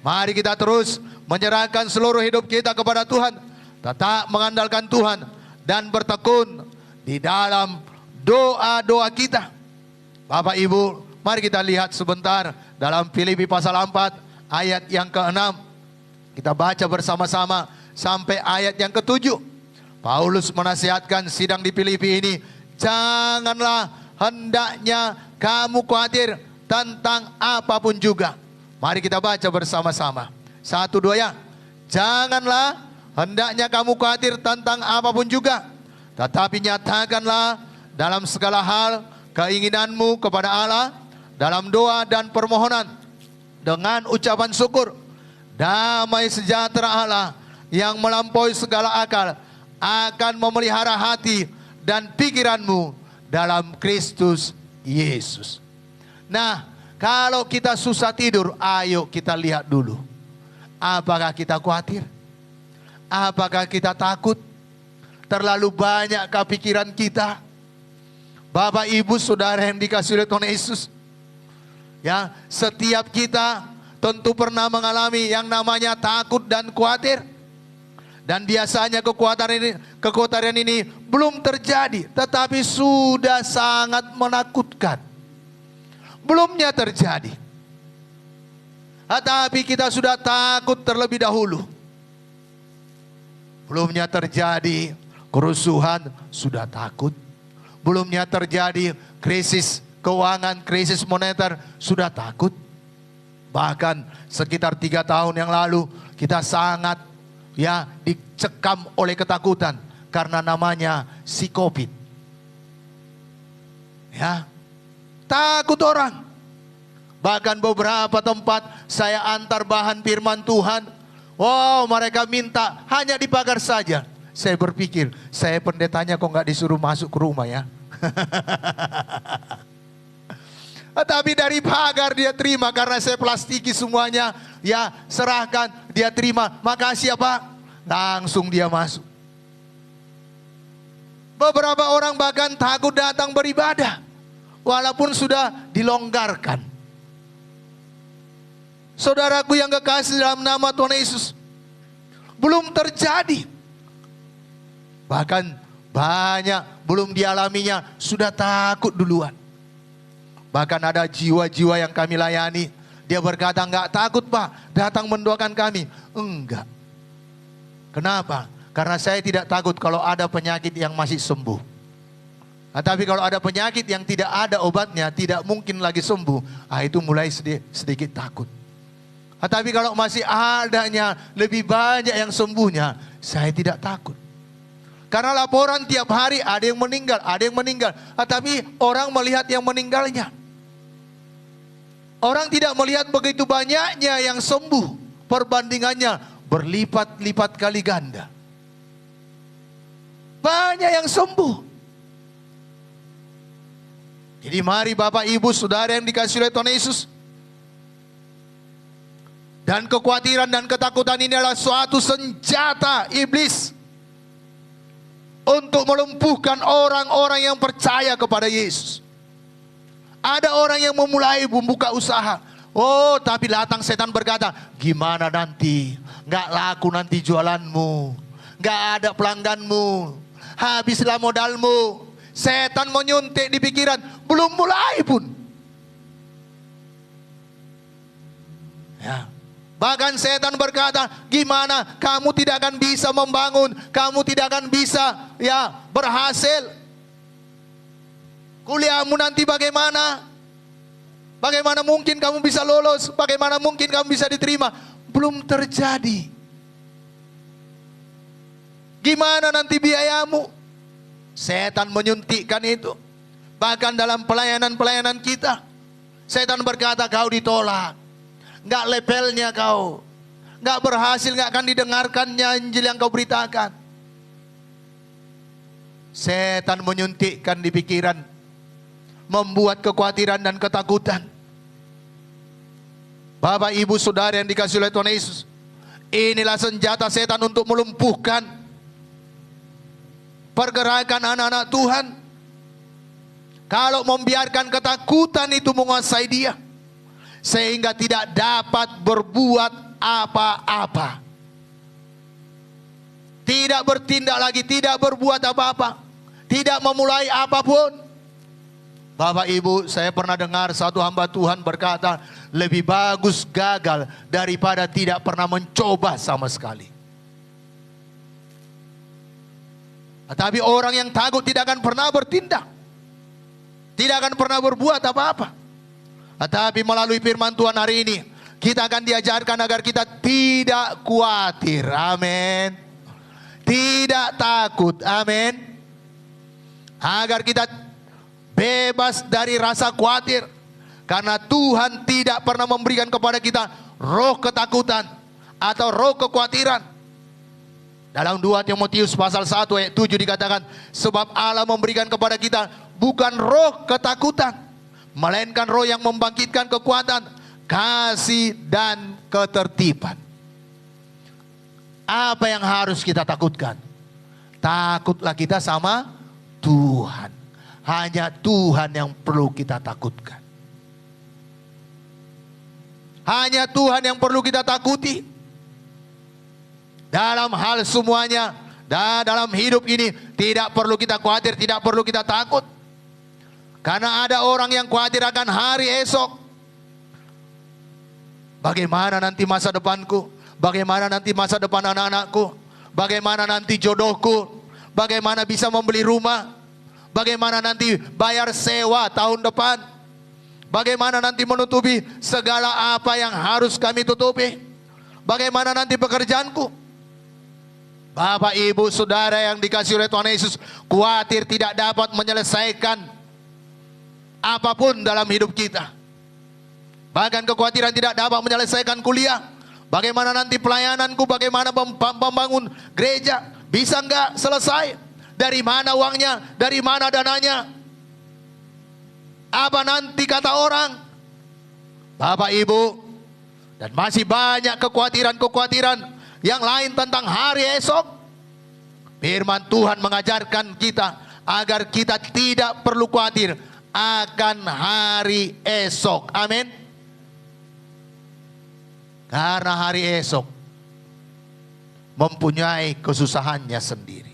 Mari kita terus menyerahkan seluruh hidup kita kepada Tuhan, tetap mengandalkan Tuhan, dan bertekun di dalam doa-doa kita. Bapak Ibu, mari kita lihat sebentar dalam Filipi pasal 4 ayat yang ke-6. Kita baca bersama-sama sampai ayat yang ke-7. Paulus menasihatkan sidang di Filipi ini, janganlah hendaknya kamu khawatir tentang apapun juga. Mari kita baca bersama-sama. 1, 2 ya. Janganlah hendaknya kamu khawatir tentang apapun juga, tetapi nyatakanlah dalam segala hal keinginanmu kepada Allah dalam doa dan permohonan dengan ucapan syukur. Damai sejahtera Allah yang melampaui segala akal akan memelihara hati dan pikiranmu dalam Kristus Yesus. Nah, kalau kita susah tidur, ayo kita lihat dulu. Apakah kita khawatir? Apakah kita takut? Terlalu banyakkah pikiran kita? Bapak Ibu Saudara yang dikasihi oleh Tuhan Yesus, ya, setiap kita tentu pernah mengalami yang namanya takut dan khawatir. Dan biasanya kekhawatiran ini belum terjadi, tetapi sudah sangat menakutkan. Belumnya terjadi, tetapi kita sudah takut terlebih dahulu. Belumnya terjadi kerusuhan, sudah takut. Belumnya terjadi krisis keuangan, krisis moneter, sudah takut. Bahkan sekitar 3 tahun yang lalu kita sangat dicekam oleh ketakutan karena namanya si COVID. Ya, takut orang. Bahkan beberapa tempat saya antar bahan firman Tuhan, mereka minta hanya di pagar saja. Saya berpikir, saya pendetanya kok nggak disuruh masuk ke rumah ya. Tetapi dari pagar dia terima karena saya plastiki semuanya. Ya, serahkan, dia terima. Makasih ya Pak. Langsung dia masuk. Beberapa orang bahkan takut datang beribadah. Walaupun sudah dilonggarkan. Saudaraku yang kekasih dalam nama Tuhan Yesus. Belum terjadi. Bahkan banyak belum dialaminya sudah takut duluan. Bahkan ada jiwa-jiwa yang kami layani. Dia berkata, enggak takut Pak, datang mendoakan kami. Enggak. Kenapa? Karena saya tidak takut kalau ada penyakit yang masih sembuh. Tapi kalau ada penyakit yang tidak ada obatnya, tidak mungkin lagi sembuh. Itu mulai sedikit takut. Tapi kalau masih adanya lebih banyak yang sembuhnya, saya tidak takut. Karena laporan tiap hari ada yang meninggal, ada yang meninggal. Tapi orang melihat yang meninggalnya. Orang tidak melihat begitu banyaknya yang sembuh. Perbandingannya berlipat-lipat kali ganda. Banyak yang sembuh. Jadi mari Bapak Ibu Saudara yang dikasihi oleh Tuhan Yesus. Dan kekhawatiran dan ketakutan ini adalah suatu senjata iblis. Untuk melumpuhkan orang-orang yang percaya kepada Yesus. Ada orang yang memulai membuka usaha. Oh, tapi datang setan berkata, gimana nanti? Nggak laku nanti jualanmu. Nggak ada pelangganmu. Habislah modalmu. Setan menyuntik di pikiran. Belum mulai pun. Ya. Bahkan setan berkata, gimana kamu tidak akan bisa membangun. Kamu tidak akan bisa berhasil. Kuliahmu nanti bagaimana? Bagaimana mungkin kamu bisa lolos? Bagaimana mungkin kamu bisa diterima? Belum terjadi. Gimana nanti biayamu? Setan menyuntikkan itu. Bahkan dalam pelayanan-pelayanan kita. Setan berkata kau ditolak. Nggak levelnya kau. Nggak berhasil, nggak akan didengarkannya Injil yang kau beritakan. Setan menyuntikkan di pikiran. Membuat kekhawatiran dan ketakutan. Bapak Ibu Saudara yang dikasihi oleh Tuhan Yesus. Inilah senjata setan untuk melumpuhkan pergerakan anak-anak Tuhan. Kalau membiarkan ketakutan itu menguasai dia. Sehingga tidak dapat berbuat apa-apa. Tidak bertindak lagi, tidak berbuat apa-apa. Tidak memulai apapun. Bapak Ibu, saya pernah dengar satu hamba Tuhan berkata, lebih bagus gagal daripada tidak pernah mencoba sama sekali. Tapi orang yang takut tidak akan pernah bertindak. Tidak akan pernah berbuat apa-apa. Tapi melalui firman Tuhan hari ini, kita akan diajarkan agar kita tidak khawatir. Amin. Tidak takut. Amin. Agar kita bebas dari rasa khawatir. Karena Tuhan tidak pernah memberikan kepada kita roh ketakutan atau roh kekhawatiran. Dalam 2 Timotius pasal 1 ayat 7 dikatakan, sebab Allah memberikan kepada kita bukan roh ketakutan, melainkan roh yang membangkitkan kekuatan, kasih dan ketertiban. Apa yang harus kita takutkan? Takutlah kita sama Tuhan. Hanya Tuhan yang perlu kita takutkan. Hanya Tuhan yang perlu kita takuti. Dalam hal semuanya, dan dalam hidup ini tidak perlu kita khawatir, tidak perlu kita takut. Karena ada orang yang khawatir akan hari esok. Bagaimana nanti masa depanku? Bagaimana nanti masa depan anak-anakku? Bagaimana nanti jodohku? Bagaimana bisa membeli rumah? Bagaimana nanti bayar sewa tahun depan? Bagaimana nanti menutupi segala apa yang harus kami tutupi? Bagaimana nanti pekerjaanku? Bapak, Ibu, Saudara yang dikasihi oleh Tuhan Yesus, khawatir tidak dapat menyelesaikan apapun dalam hidup kita. Bahkan kekhawatiran tidak dapat menyelesaikan kuliah. Bagaimana nanti pelayananku? Bagaimana membangun gereja? Bisa nggak selesai? Dari mana uangnya? Dari mana dananya? Apa nanti kata orang? Bapak Ibu, dan masih banyak kekhawatiran-kekhawatiran yang lain tentang hari esok. Firman Tuhan mengajarkan kita agar kita tidak perlu khawatir akan hari esok. Amin. Karena hari esok mempunyai kesusahannya sendiri.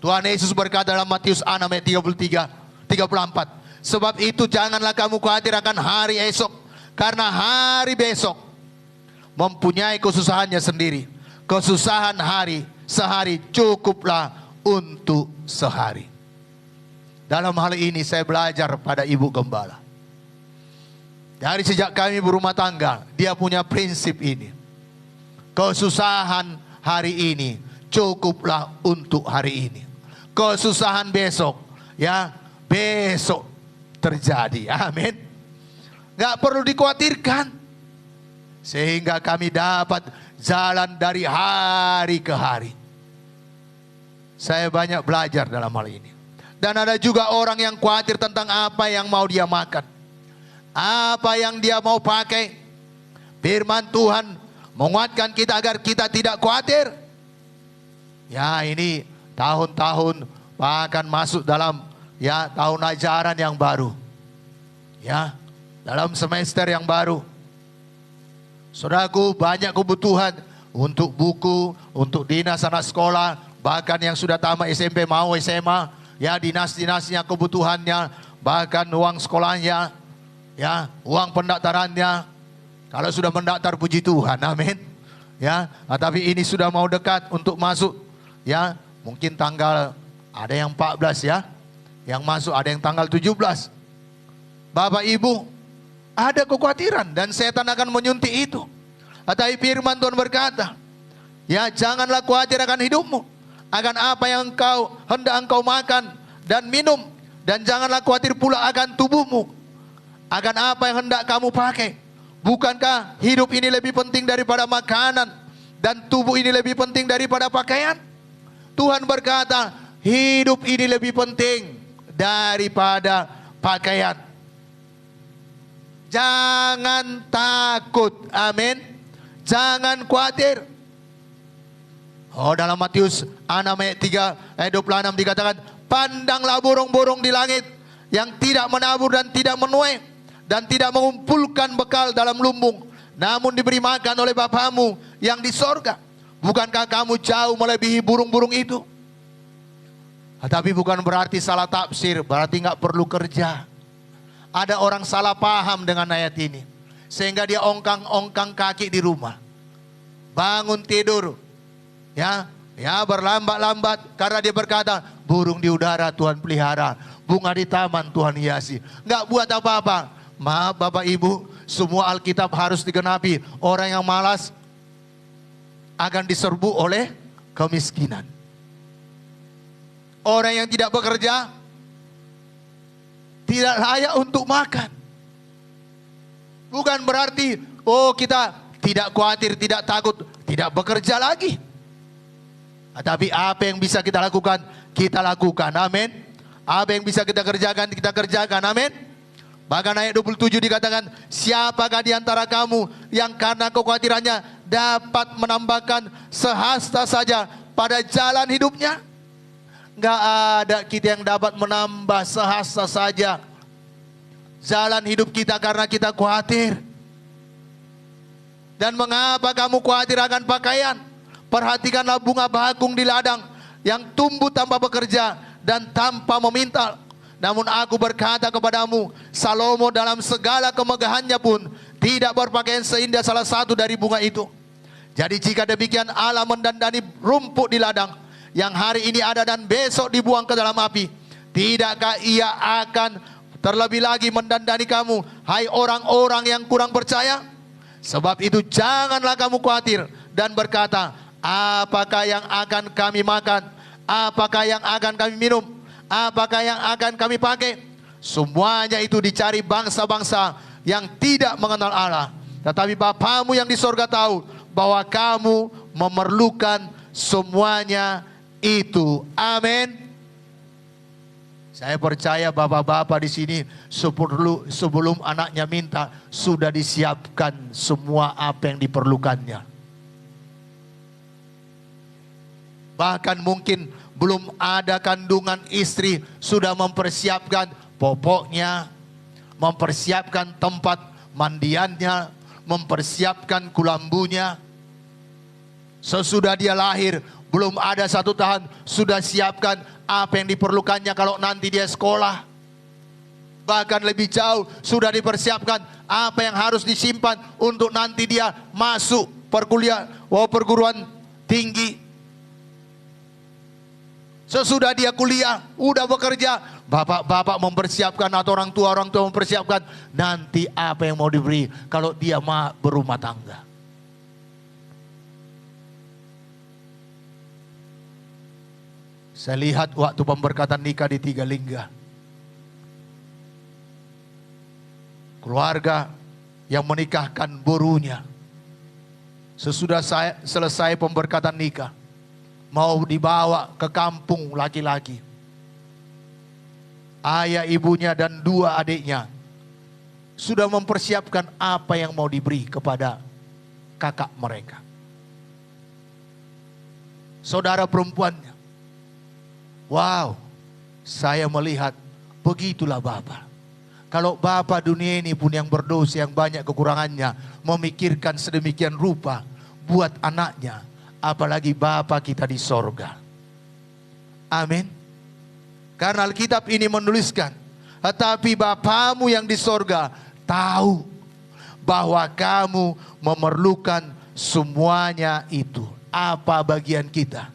Tuhan Yesus berkata dalam Matius 6 ayat 34. Sebab itu janganlah kamu khawatir akan hari esok, karena hari besok mempunyai kesusahannya sendiri. Kesusahan hari sehari cukuplah untuk sehari. Dalam hal ini saya belajar pada Ibu Gembala. Dari sejak kami berumah tangga, dia punya prinsip ini. Kesusahan hari ini cukuplah untuk hari ini. Kesusahan besok, ya besok terjadi. Amin. Gak perlu dikhawatirkan. Sehingga kami dapat jalan dari hari ke hari. Saya banyak belajar dalam hal ini. Dan ada juga orang yang khawatir tentang apa yang mau dia makan, apa yang dia mau pakai. Firman Tuhan menguatkan kita agar kita tidak khawatir. Ya, ini tahun-tahun akan masuk dalam ya tahun ajaran yang baru. Ya, dalam semester yang baru. Saudaraku, banyak kebutuhan untuk buku, untuk dinas anak sekolah, bahkan yang sudah tamat SMP mau SMA, ya dinas-dinasnya kebutuhannya, bahkan uang sekolahnya, ya uang pendaftarannya. Kalau sudah mendaftar puji Tuhan, amin. Ya, tapi ini sudah mau dekat untuk masuk, ya mungkin tanggal ada yang 14 ya, yang masuk ada yang tanggal 17. Bapak Ibu, ada kekhawatiran dan setan akan menyuntik itu. Tetapi firman Tuhan berkata, ya janganlah khawatir akan hidupmu, akan apa yang hendak engkau makan dan minum, dan janganlah khawatir pula akan tubuhmu, akan apa yang hendak kamu pakai. Bukankah hidup ini lebih penting daripada makanan, dan tubuh ini lebih penting daripada pakaian? Tuhan berkata, hidup ini lebih penting daripada pakaian. Jangan takut, amin. Jangan khawatir. Oh, dalam Matius 6 ayat 26 dikatakan, pandanglah burung-burung di langit yang tidak menabur dan tidak menuai dan tidak mengumpulkan bekal dalam lumbung, namun diberi makan oleh Bapamu yang di sorga. Bukankah kamu jauh melebihi burung-burung itu? Tapi bukan berarti salah tafsir, berarti nggak perlu kerja. Ada orang salah paham dengan ayat ini, sehingga dia ongkang-ongkang kaki di rumah, bangun tidur, ya berlambat-lambat karena dia berkata, burung di udara Tuhan pelihara, bunga di taman Tuhan hiasi. Nggak buat apa-apa. Maaf Bapak Ibu, semua Alkitab harus digenapi. Orang yang malas akan diserbu oleh kemiskinan. Orang yang tidak bekerja tidak layak untuk makan. Bukan berarti kita tidak khawatir, tidak takut, tidak bekerja lagi. Tapi apa yang bisa kita lakukan, kita lakukan. Amin. Apa yang bisa kita kerjakan, amin. Bahkan ayat 27 dikatakan, siapakah di antara kamu yang karena kekhawatirannya dapat menambahkan sehasta saja pada jalan hidupnya? Gak ada kita yang dapat menambah sehasta saja jalan hidup kita karena kita khawatir. Dan mengapa kamu khawatir akan pakaian? Perhatikanlah bunga bakung di ladang yang tumbuh tanpa bekerja dan tanpa memintal. Namun aku berkata kepadamu, Salomo dalam segala kemegahannya pun tidak berpakaian seindah salah satu dari bunga itu. Jadi jika demikian Allah mendandani rumput di ladang yang hari ini ada dan besok dibuang ke dalam api, tidakkah ia akan terlebih lagi mendandani kamu, hai orang-orang yang kurang percaya? Sebab itu janganlah kamu khawatir dan berkata, apakah yang akan kami makan? Apakah yang akan kami minum? Apakah yang akan kami pakai? Semuanya itu dicari bangsa-bangsa yang tidak mengenal Allah. Tetapi Bapamu yang di sorga tahu bahwa kamu memerlukan semuanya itu. Amin. Saya percaya bapak-bapak di sini sebelum anaknya minta sudah disiapkan semua apa yang diperlukannya. Bahkan mungkin belum ada kandungan istri sudah mempersiapkan popoknya, mempersiapkan tempat mandiannya, mempersiapkan kulambunya. Sesudah dia lahir, belum ada 1 tahun, sudah siapkan apa yang diperlukannya kalau nanti dia sekolah. Bahkan lebih jauh, sudah dipersiapkan apa yang harus disimpan untuk nanti dia masuk perguruan tinggi. Sesudah dia kuliah, udah bekerja, bapak-bapak mempersiapkan atau orang tua mempersiapkan nanti apa yang mau diberi kalau dia berumah tangga. Saya lihat waktu pemberkatan nikah di Tiga Lingga. Keluarga yang menikahkan borunya. Sesudah selesai pemberkatan nikah, mau dibawa ke kampung laki-laki. Ayah, ibunya dan 2 adiknya sudah mempersiapkan apa yang mau diberi kepada kakak mereka. Saudara perempuannya. Wow, saya melihat begitulah Bapa. Kalau Bapa dunia ini pun yang berdosa, yang banyak kekurangannya, memikirkan sedemikian rupa buat anaknya, apalagi Bapa kita di sorga. Amin. Karena Alkitab ini menuliskan, tetapi Bapamu yang di sorga tahu bahwa kamu memerlukan semuanya itu. Apa bagian kita?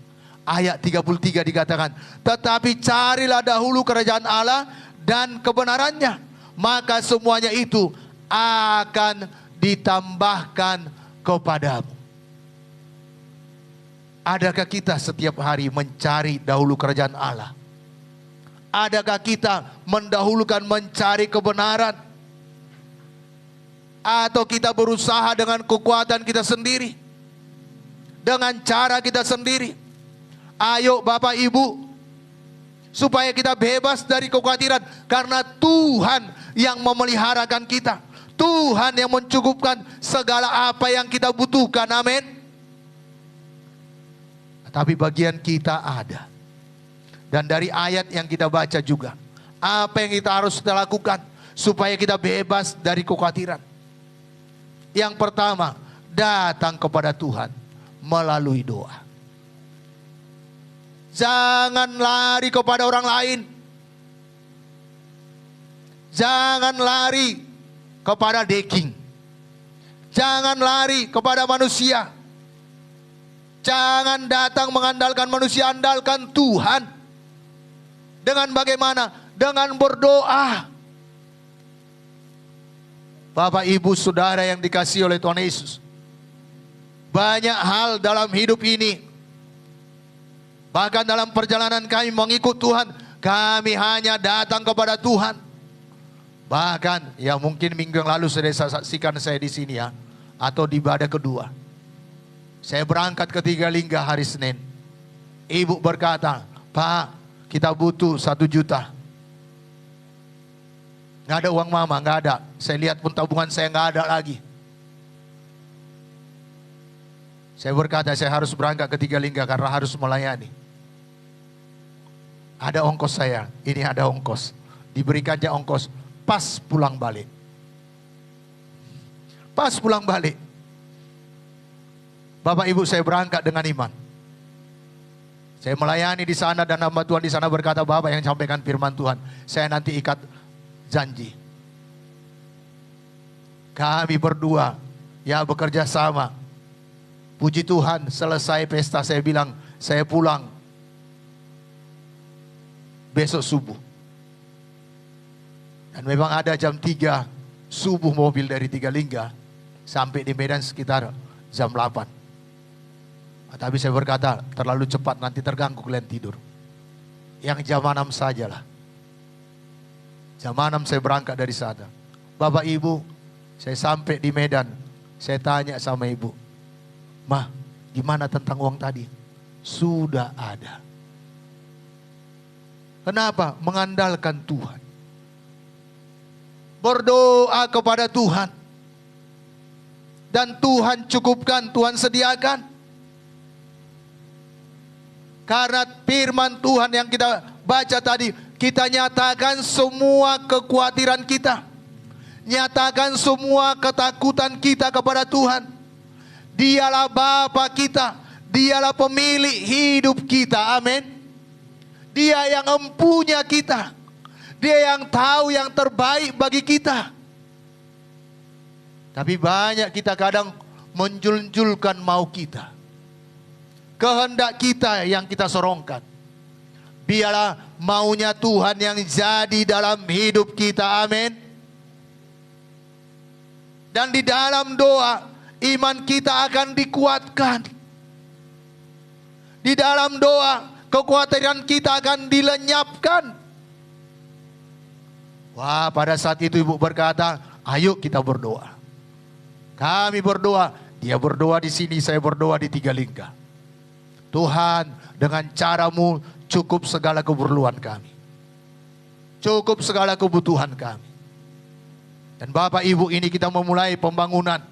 Ayat 33 dikatakan, tetapi carilah dahulu kerajaan Allah dan kebenarannya, maka semuanya itu akan ditambahkan kepadamu. Adakah kita setiap hari mencari dahulu kerajaan Allah? Adakah kita mendahulukan mencari kebenaran? Atau kita berusaha dengan kekuatan kita sendiri? Dengan cara kita sendiri? Ayo Bapak Ibu, supaya kita bebas dari kekhawatiran, karena Tuhan yang memeliharakan kita. Tuhan yang mencukupkan segala apa yang kita butuhkan. Amin. Tapi bagian kita ada. Dan dari ayat yang kita baca juga, apa yang kita harus lakukan supaya kita bebas dari kekhawatiran. Yang pertama, datang kepada Tuhan melalui doa. Jangan lari kepada orang lain. Jangan lari kepada deking. Jangan lari kepada manusia. Jangan datang mengandalkan manusia, andalkan Tuhan. Dengan bagaimana? Dengan berdoa. Bapak, Ibu, Saudara yang dikasihi oleh Tuhan Yesus. Banyak hal dalam hidup ini. Bahkan dalam perjalanan kami mengikut Tuhan, kami hanya datang kepada Tuhan. Bahkan ya mungkin minggu yang lalu sudah saksikan saya di sini ya, atau di ibadah kedua. Saya berangkat ke Tiga Lingga hari Senin. Ibu berkata, Pak, kita butuh 1 juta. Nggak ada uang mama, nggak ada. Saya lihat pun tabungan saya nggak ada lagi. Saya berkata saya harus berangkat ke Tiga Lingga karena harus melayani. Ada ongkos saya, ini ada ongkos. Diberikannya ongkos pas pulang balik. Pas pulang balik. Bapak Ibu, saya berangkat dengan iman. Saya melayani di sana dan hamba Tuhan di sana berkata, Bapak yang sampaikan firman Tuhan, saya nanti ikat janji. Kami berdua ya bekerja sama. Puji Tuhan, selesai pesta saya bilang, saya pulang besok subuh. Dan memang ada jam 3 subuh mobil dari Tiga Lingga sampai di Medan sekitar jam 8. Tapi saya berkata, terlalu cepat nanti terganggu kalian tidur. Yang jam 6 sajalah. Jam 6 saya berangkat dari sana. Bapak Ibu, saya sampai di Medan, saya tanya sama ibu, Mah, gimana tentang uang tadi? Sudah ada. Kenapa? Mengandalkan Tuhan. Berdoa kepada Tuhan. Dan Tuhan cukupkan, Tuhan sediakan. Karena firman Tuhan yang kita baca tadi, kita nyatakan semua kekhawatiran kita. Nyatakan semua ketakutan kita kepada Tuhan. Dialah Bapa kita. Dialah pemilik hidup kita. Amin. Dia yang empunya kita. Dia yang tahu yang terbaik bagi kita. Tapi banyak kita kadang menjuljulkan mau kita. Kehendak kita yang kita sorongkan. Biarlah maunya Tuhan yang jadi dalam hidup kita. Amin. Dan di dalam doa, iman kita akan dikuatkan. Di dalam doa, kekhawatiran kita akan dilenyapkan. Wah, pada saat itu ibu berkata, ayo kita berdoa. Kami berdoa, dia berdoa di sini, saya berdoa di Tigalingga. Tuhan, dengan caramu cukup segala keperluan kami. Cukup segala kebutuhan kami. Dan Bapak Ibu, ini kita memulai pembangunan.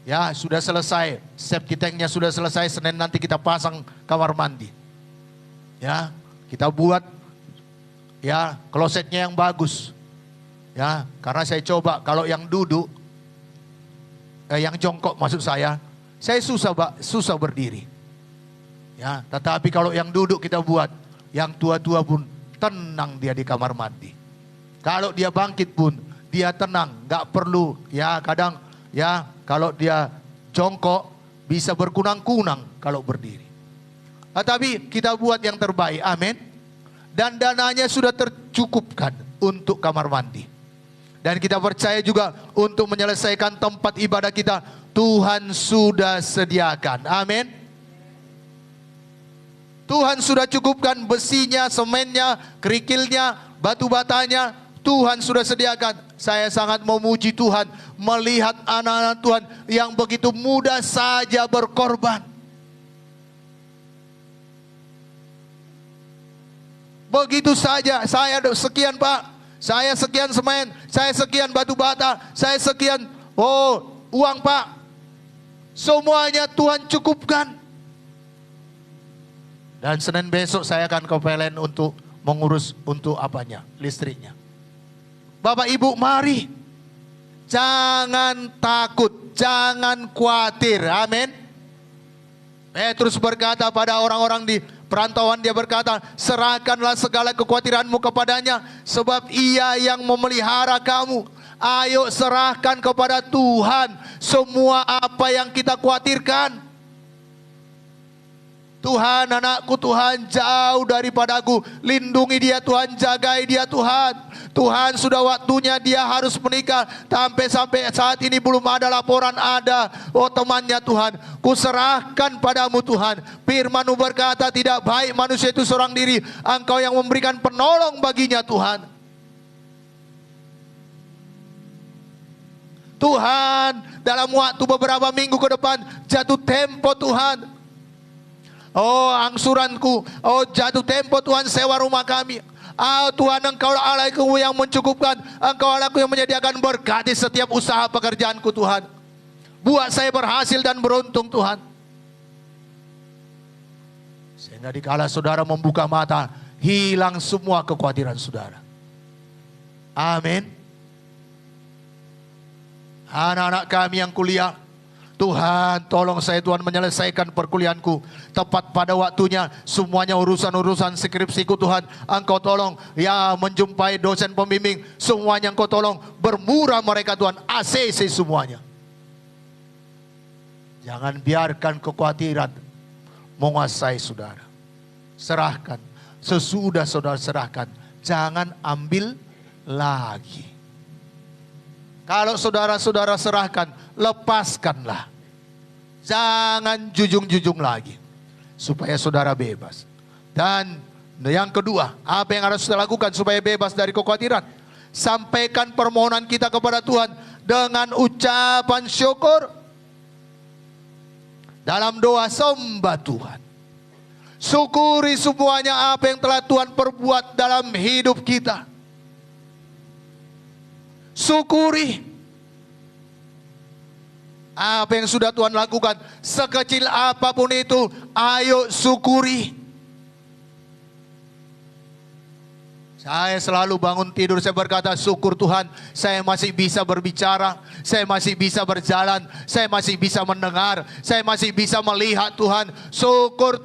Ya, sudah selesai. Septic tanknya sudah selesai. Senin nanti kita pasang kamar mandi. Ya, kita buat ya klosetnya yang bagus. Ya, karena saya coba kalau yang duduk, yang jongkok maksud saya susah berdiri. Ya, tetapi kalau yang duduk kita buat, yang tua-tua pun tenang dia di kamar mandi. Kalau dia bangkit pun dia tenang, nggak perlu ya kadang ya kalau dia jongkok bisa berkunang-kunang kalau berdiri. Tetapi kita buat yang terbaik, amin. Dan dananya sudah tercukupkan untuk kamar mandi. Dan kita percaya juga untuk menyelesaikan tempat ibadah kita, Tuhan sudah sediakan, amin. Tuhan sudah cukupkan besinya, semennya, kerikilnya, batu batanya, Tuhan sudah sediakan. Saya sangat memuji Tuhan melihat anak-anak Tuhan yang begitu mudah saja berkorban. Begitu saja, saya sekian Pak, saya sekian semen, saya sekian batu bata, saya sekian uang Pak. Semuanya Tuhan cukupkan. Dan Senin besok saya akan ke PLN untuk mengurus untuk apanya, listriknya. Bapak Ibu, mari. Jangan takut, jangan khawatir. Amin. Petrus berkata pada orang-orang di perantauan, dia berkata, serahkanlah segala kekhawatiranmu kepadanya, sebab ia yang memelihara kamu. Ayo serahkan kepada Tuhan semua apa yang kita khawatirkan. Tuhan, anakku, Tuhan jauh daripadaku, lindungi dia Tuhan, jagai dia Tuhan. Tuhan, sudah waktunya dia harus menikah, sampai saat ini belum ada laporan ada temannya Tuhan. Kuserahkan padamu Tuhan. Firman-Mu berkata tidak baik manusia itu seorang diri, Engkau yang memberikan penolong baginya Tuhan. Tuhan, dalam waktu beberapa minggu ke depan jatuh tempo Tuhan. Angsuranku, jatuh tempo Tuhan sewa rumah kami. Tuhan, Engkau Allah yang mencukupkan, Engkau Allah yang menyediakan berkat di setiap usaha pekerjaanku Tuhan. Buat saya berhasil dan beruntung Tuhan. Sehingga dikala saudara membuka mata, hilang semua kekhawatiran saudara. Amin. Anak-anak kami yang kuliah, Tuhan, tolong saya Tuhan menyelesaikan perkuliahanku tepat pada waktunya. Semuanya urusan-urusan skripsiku Tuhan, Engkau tolong ya menjumpai dosen pembimbing. Semuanya Engkau tolong, bermurah mereka Tuhan, ACC semuanya. Jangan biarkan kekhawatiran menguasai saudara. Serahkan, sesudah saudara serahkan, jangan ambil lagi. Kalau saudara-saudara serahkan, lepaskanlah. Jangan jujung-jujung lagi. Supaya saudara bebas. Dan yang kedua, apa yang harus kita lakukan supaya bebas dari kekhawatiran? Sampaikan permohonan kita kepada Tuhan dengan ucapan syukur. Dalam doa sembah Tuhan. Syukuri semuanya apa yang telah Tuhan perbuat dalam hidup kita. Syukuri apa yang sudah Tuhan lakukan. Sekecil apapun itu, ayo syukuri. Saya selalu bangun tidur, saya berkata, syukur Tuhan, saya masih bisa berbicara, saya masih bisa berjalan, saya masih bisa mendengar, saya masih bisa melihat Tuhan. Syukur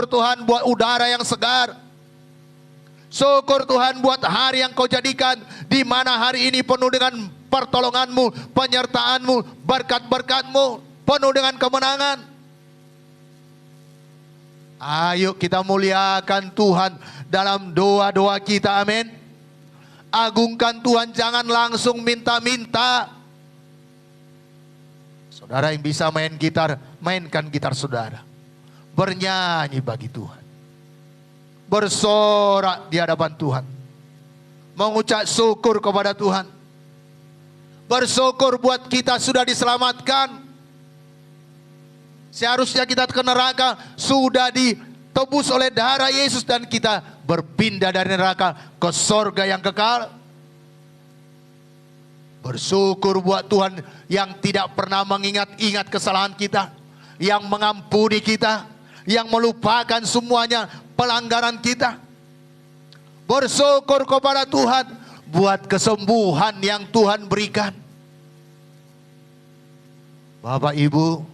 Tuhan buat udara yang segar. Syukur Tuhan buat hari yang Kau jadikan, di mana hari ini penuh dengan pertolongan-Mu, penyertaan-Mu, berkat-berkat-Mu, penuh dengan kemenangan. Ayo kita muliakan Tuhan dalam doa-doa kita, amin. Agungkan Tuhan, jangan langsung minta-minta. Saudara yang bisa main gitar, mainkan gitar saudara. Bernyanyi bagi Tuhan. Bersorak di hadapan Tuhan. Mengucap syukur kepada Tuhan. Bersyukur buat kita sudah diselamatkan. Seharusnya kita ke neraka, sudah ditebus oleh darah Yesus dan kita berpindah dari neraka ke sorga yang kekal. Bersyukur buat Tuhan yang tidak pernah mengingat-ingat kesalahan kita, yang mengampuni kita, yang melupakan semuanya pelanggaran kita. Bersyukur kepada Tuhan buat kesembuhan yang Tuhan berikan. Bapak Ibu,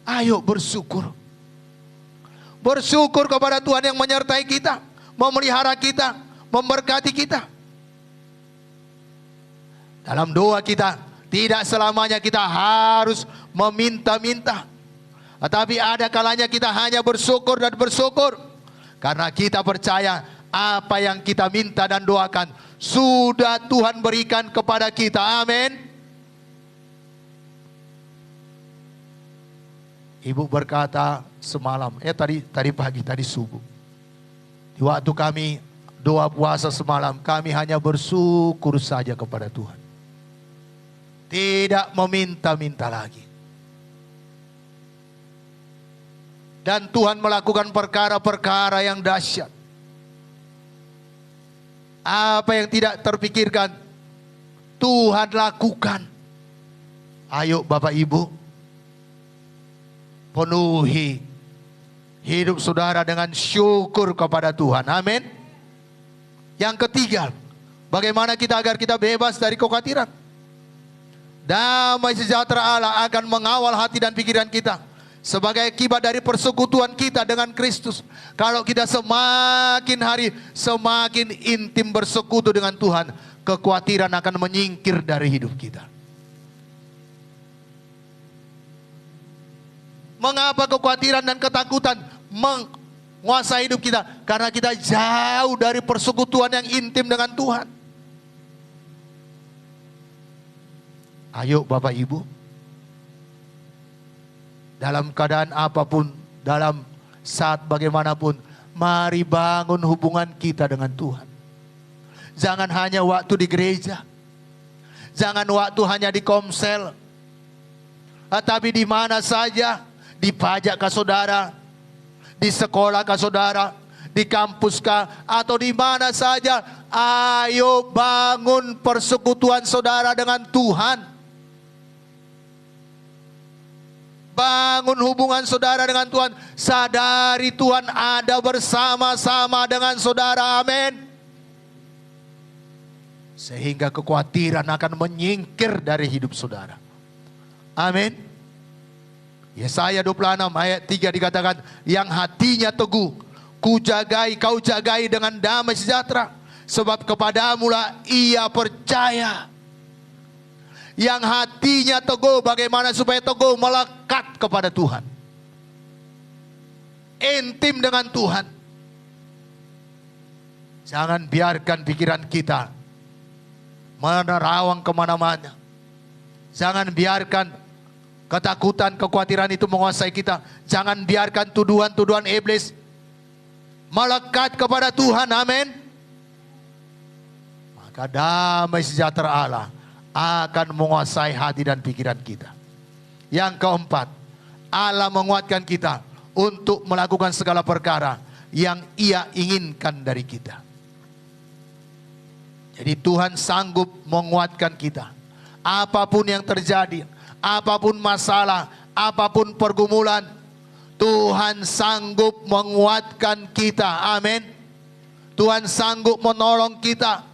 ayo bersyukur. Bersyukur kepada Tuhan yang menyertai kita, memelihara kita, memberkati kita. Dalam doa kita, tidak selamanya kita harus meminta-minta. Tetapi ada kalanya kita hanya bersyukur dan bersyukur. Karena kita percaya apa yang kita minta dan doakan sudah Tuhan berikan kepada kita. Amin. Ibu berkata semalam, tadi pagi, tadi subuh. Di waktu kami doa puasa semalam, kami hanya bersyukur saja kepada Tuhan. Tidak meminta-minta lagi. Dan Tuhan melakukan perkara-perkara yang dahsyat. Apa yang tidak terpikirkan, Tuhan lakukan. Ayo Bapak Ibu, penuhi hidup saudara dengan syukur kepada Tuhan. Amin. Yang ketiga, bagaimana kita agar kita bebas dari kekhawatiran. Damai sejahtera Allah akan mengawal hati dan pikiran kita sebagai akibat dari persekutuan kita dengan Kristus. Kalau kita semakin hari semakin intim bersekutu dengan Tuhan, kekhawatiran akan menyingkir dari hidup kita. Mengapa kekhawatiran dan ketakutan menguasai hidup kita? Karena kita jauh dari persekutuan yang intim dengan Tuhan. Ayo Bapak Ibu, dalam keadaan apapun, dalam saat bagaimanapun, mari bangun hubungan kita dengan Tuhan. Jangan hanya waktu di gereja, jangan waktu hanya di komsel, tetapi di mana saja, di pajak kah saudara, di sekolah kah saudara, di kampus kah, atau di mana saja, ayo bangun persekutuan saudara dengan Tuhan. Bangun hubungan saudara dengan Tuhan. Sadari Tuhan ada bersama-sama dengan saudara. Amin. Sehingga kekhawatiran akan menyingkir dari hidup saudara. Amin. Yesaya 26 ayat 3 dikatakan, yang hatinya teguh, kau jagai dengan damai sejahtera, sebab kepadamulah ia percaya. Yang hatinya teguh, bagaimana supaya teguh? Melekat kepada Tuhan, intim dengan Tuhan. Jangan biarkan pikiran kita menerawang kemana-mana. Jangan biarkan ketakutan, kekhawatiran itu menguasai kita. Jangan biarkan tuduhan-tuduhan iblis melekat kepada Tuhan. Amin. Maka damai sejahtera Allah akan menguasai hati dan pikiran kita. Yang keempat, Allah menguatkan kita untuk melakukan segala perkara yang Ia inginkan dari kita. Jadi Tuhan sanggup menguatkan kita. Apapun yang terjadi, apapun masalah, apapun pergumulan, Tuhan sanggup menguatkan kita. Amin. Tuhan sanggup menolong kita.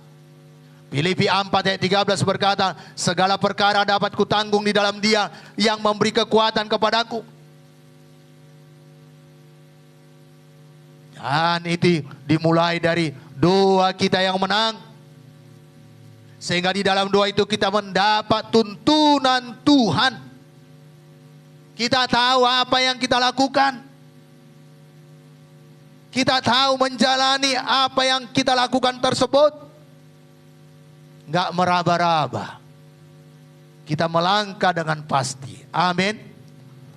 Filipi 4 ayat 13 berkata, segala perkara dapat kutanggung di dalam Dia yang memberi kekuatan kepadaku. Dan itu dimulai dari doa kita yang menang. Sehingga di dalam doa itu kita mendapat tuntunan Tuhan. Kita tahu apa yang kita lakukan. Kita tahu menjalani apa yang kita lakukan tersebut. Nggak meraba-raba. Kita melangkah dengan pasti. Amin.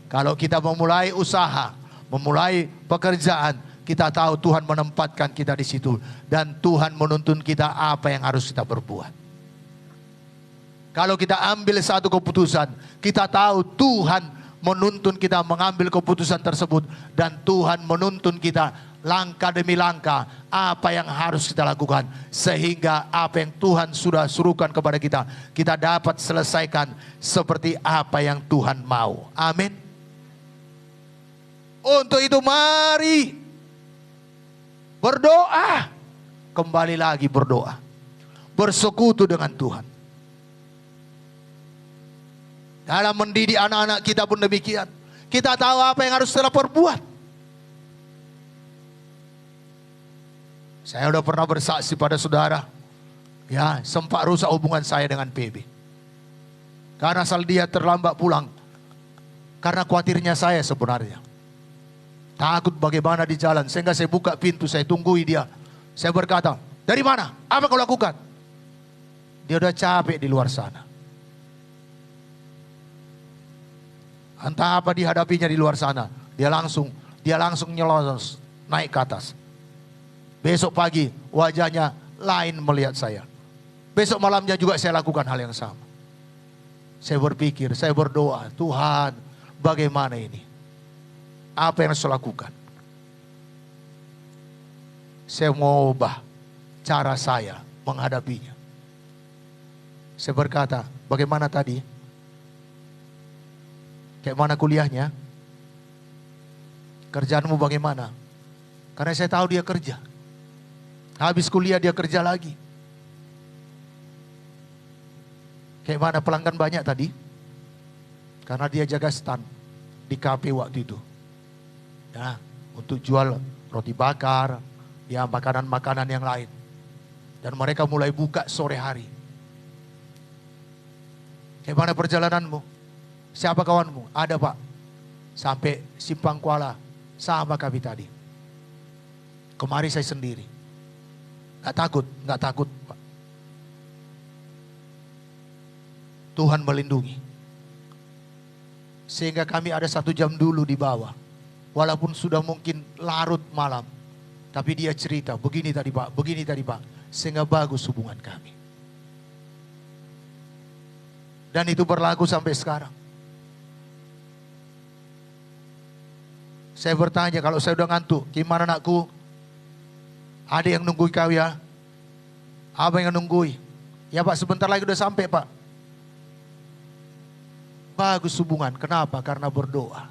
Kalau kita memulai usaha, memulai pekerjaan, kita tahu Tuhan menempatkan kita di situ. Dan Tuhan menuntun kita apa yang harus kita berbuat. Kalau kita ambil satu keputusan, kita tahu Tuhan menuntun kita mengambil keputusan tersebut. Dan Tuhan menuntun kita langkah demi langkah apa yang harus kita lakukan. Sehingga apa yang Tuhan sudah suruhkan kepada kita, kita dapat selesaikan seperti apa yang Tuhan mau. Amin. Untuk itu mari berdoa. Kembali lagi berdoa. Bersekutu dengan Tuhan. Dalam mendidik anak-anak kita pun demikian. Kita tahu apa yang harus kita perbuat. Saya sudah pernah bersaksi pada saudara. Ya, sempat rusak hubungan saya dengan PB. Karena asal dia terlambat pulang. Karena khawatirnya saya sebenarnya. Takut bagaimana di jalan. Sehingga saya buka pintu, saya tunggui dia. Saya berkata, dari mana? Apa kau lakukan? Dia udah capek di luar sana. Entah apa dihadapinya di luar sana. Dia langsung nyelos naik ke atas. Besok pagi wajahnya lain melihat saya. Besok malamnya juga saya lakukan hal yang sama. Saya berpikir, saya berdoa, Tuhan bagaimana ini? Apa yang saya lakukan? Saya mau ubah cara saya menghadapinya. Saya berkata, bagaimana tadi? Kayak mana kuliahnya? Kerjaanmu bagaimana? Karena saya tahu dia kerja. Habis kuliah dia kerja lagi. Kayak mana pelanggan banyak tadi? Karena dia jaga stand di kafe waktu itu. Ya, untuk jual roti bakar, ya makanan-makanan yang lain. Dan mereka mulai buka sore hari. Kayak mana perjalananmu? Siapa kawanmu? Ada Pak. Sampai Simpang Kuala. Sama kami tadi. Kemari saya sendiri. Nggak takut Pak. Tuhan melindungi. Sehingga kami ada 1 jam dulu di bawah. Walaupun sudah mungkin larut malam. Tapi dia cerita, begini tadi Pak, begini tadi Pak. Sehingga bagus hubungan kami. Dan itu berlaku sampai sekarang. Saya bertanya, kalau saya udah ngantuk, gimana anakku? Ada yang nunggui kau ya? Apa yang nunggui? Ya Pak, sebentar lagi udah sampai Pak. Bagus hubungan, kenapa? Karena berdoa.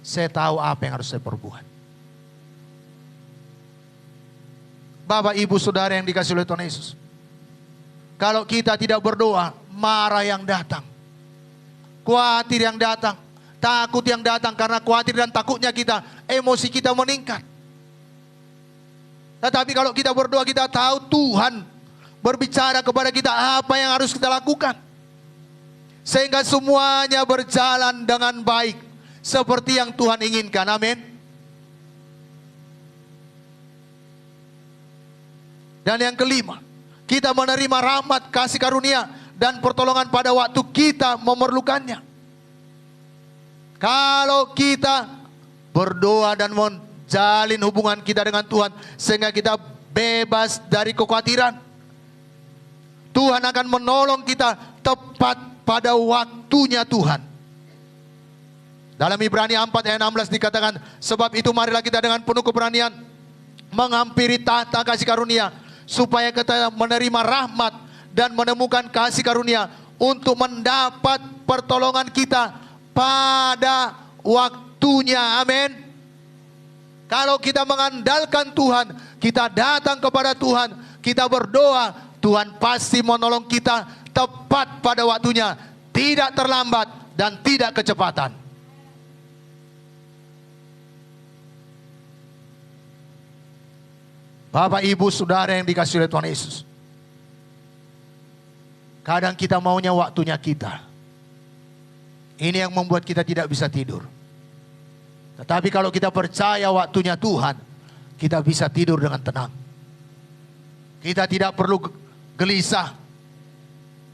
Saya tahu apa yang harus saya perbuat. Bapak, Ibu, Saudara yang dikasih oleh Tuhan Yesus. Kalau kita tidak berdoa, marah yang datang. Khawatir yang datang. Takut yang datang, karena khawatir dan takutnya kita, emosi kita meningkat. Tetapi kalau kita berdoa, kita tahu Tuhan berbicara kepada kita apa yang harus kita lakukan. Sehingga semuanya berjalan dengan baik. Seperti yang Tuhan inginkan. Amin. Dan yang kelima, kita menerima rahmat, kasih karunia, dan pertolongan pada waktu kita memerlukannya. Kalau kita berdoa dan menjalin hubungan kita dengan Tuhan, sehingga kita bebas dari kekhawatiran, Tuhan akan menolong kita tepat pada waktunya Tuhan. Dalam Ibrani 4 ayat 16 dikatakan, sebab itu marilah kita dengan penuh keberanian menghampiri tahta kasih karunia, supaya kita menerima rahmat dan menemukan kasih karunia untuk mendapat pertolongan kita pada waktunya. Amin. Kalau kita mengandalkan Tuhan, kita datang kepada Tuhan, kita berdoa, Tuhan pasti menolong kita tepat pada waktunya, tidak terlambat dan tidak kecepatan. Bapak, Ibu, Saudara yang dikasihi oleh Tuhan Yesus, kadang kita maunya waktunya kita. Ini yang membuat kita tidak bisa tidur. Tetapi kalau kita percaya waktunya Tuhan, kita bisa tidur dengan tenang. Kita tidak perlu gelisah.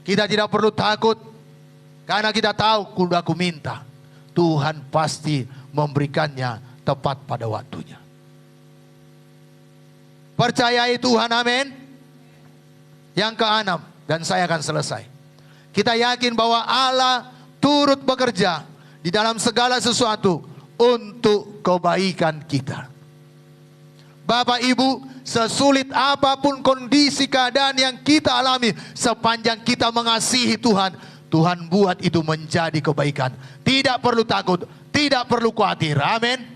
Kita tidak perlu takut. Karena kita tahu, kudu aku minta, Tuhan pasti memberikannya tepat pada waktunya. Percayai Tuhan, amin. Yang keenam, dan saya akan selesai. Kita yakin bahwa Allah turut bekerja di dalam segala sesuatu untuk kebaikan kita. Bapak Ibu, sesulit apapun kondisi keadaan yang kita alami, sepanjang kita mengasihi Tuhan, Tuhan buat itu menjadi kebaikan. Tidak perlu takut, tidak perlu khawatir. Amin.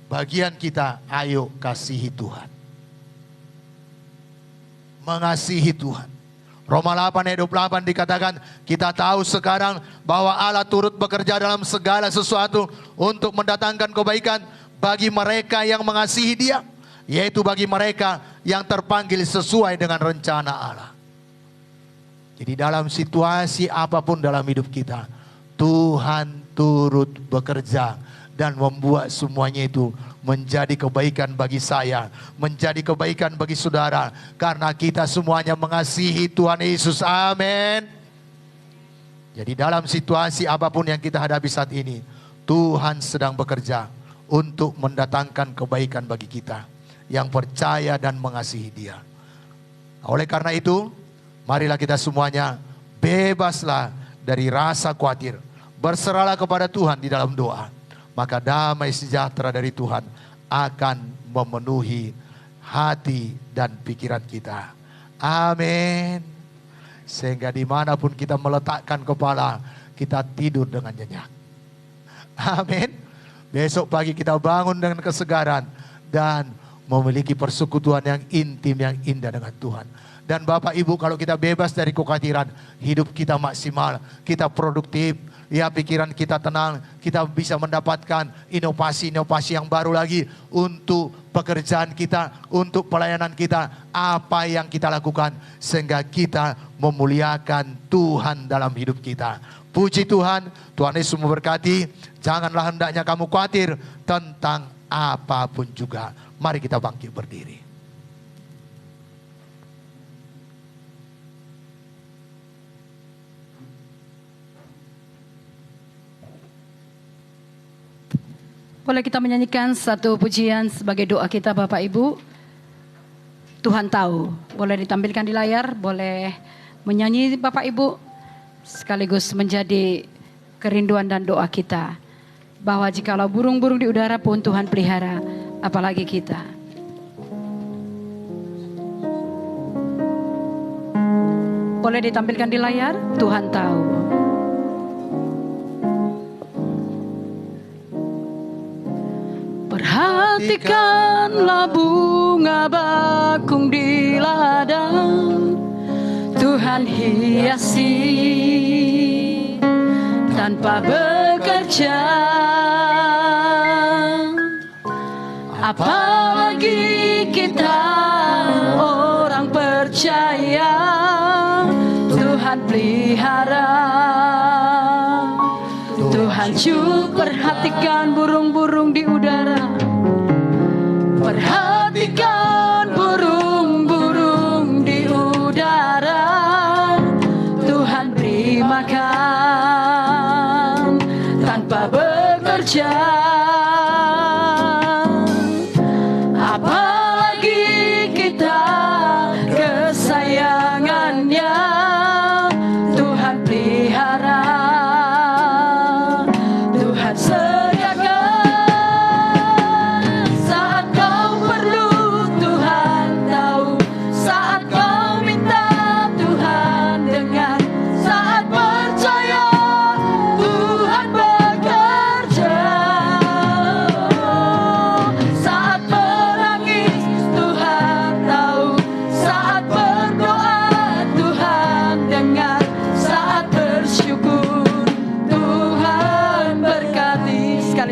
Bagian kita, ayo kasihi Tuhan. Mengasihi Tuhan. Roma 8 ayat 28 dikatakan, kita tahu sekarang bahwa Allah turut bekerja dalam segala sesuatu untuk mendatangkan kebaikan bagi mereka yang mengasihi Dia, yaitu bagi mereka yang terpanggil sesuai dengan rencana Allah. Jadi dalam situasi apapun dalam hidup kita, Tuhan turut bekerja dan membuat semuanya itu menjadi kebaikan bagi saya, menjadi kebaikan bagi saudara, karena kita semuanya mengasihi Tuhan Yesus. Amin. Jadi dalam situasi apapun yang kita hadapi saat ini, Tuhan sedang bekerja untuk mendatangkan kebaikan bagi kita yang percaya dan mengasihi Dia. Oleh karena itu, marilah kita semuanya bebaslah dari rasa khawatir, berserahlah kepada Tuhan di dalam doa. Maka damai sejahtera dari Tuhan akan memenuhi hati dan pikiran kita. Amin. Sehingga dimanapun kita meletakkan kepala, kita tidur dengan nyenyak. Amin. Besok pagi kita bangun dengan kesegaran dan memiliki persekutuan yang intim, yang indah dengan Tuhan. Dan Bapak Ibu, kalau kita bebas dari kekhawatiran, hidup kita maksimal, kita produktif, ya pikiran kita tenang, kita bisa mendapatkan inovasi-inovasi yang baru lagi untuk pekerjaan kita, untuk pelayanan kita, apa yang kita lakukan sehingga kita memuliakan Tuhan dalam hidup kita. Puji Tuhan, Tuhan Yesus memberkati. Janganlah hendaknya kamu khawatir tentang apapun juga. Mari kita bangkit berdiri. Boleh kita menyanyikan satu pujian sebagai doa kita Bapak Ibu. Tuhan tahu. Boleh ditampilkan di layar, boleh menyanyi Bapak Ibu. Sekaligus menjadi kerinduan dan doa kita. Bahwa jikalau burung-burung di udara pun Tuhan pelihara, apalagi kita. Boleh ditampilkan di layar, Tuhan tahu. Perhatikanlah bunga bakung di ladang, Tuhan hiasi tanpa bekerja. Apalagi kita orang percaya, Tuhan pelihara. Tuhan cukup perhatikan burung-burung di udara. Perhatikan burung-burung di udara. Tuhan beri makan tanpa bekerja. Apalagi kita kesayangannya,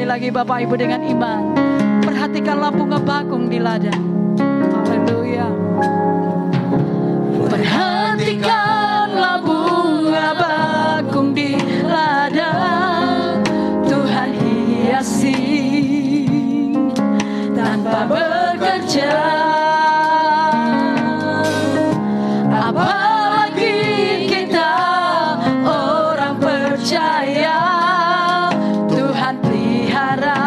lagi Bapak Ibu dengan iman. Perhatikanlah bunga bakung di ladang. Haleluya. Perhatikanlah bunga bakung di ladang. Tuhan hiasi tanpa bekerja. Apalagi kita orang percaya, Tuhan pelihara.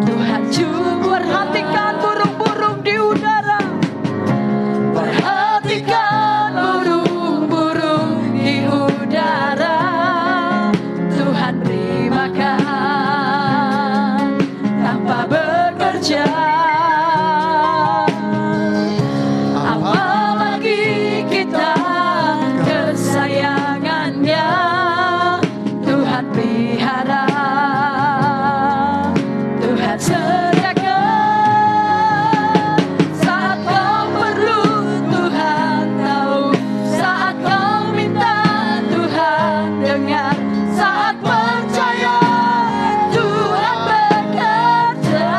Tuhan juga perhatikan burung-burung di udara. Perhatikan burung-burung di udara. Tuhan beri makan tanpa bekerja. Apalagi kita kesayangannya, Tuhan pelihara. Tuhan sediakan saat kau perlu. Tuhan tahu saat kau minta. Tuhan dengar saat percaya. Tuhan bekerja.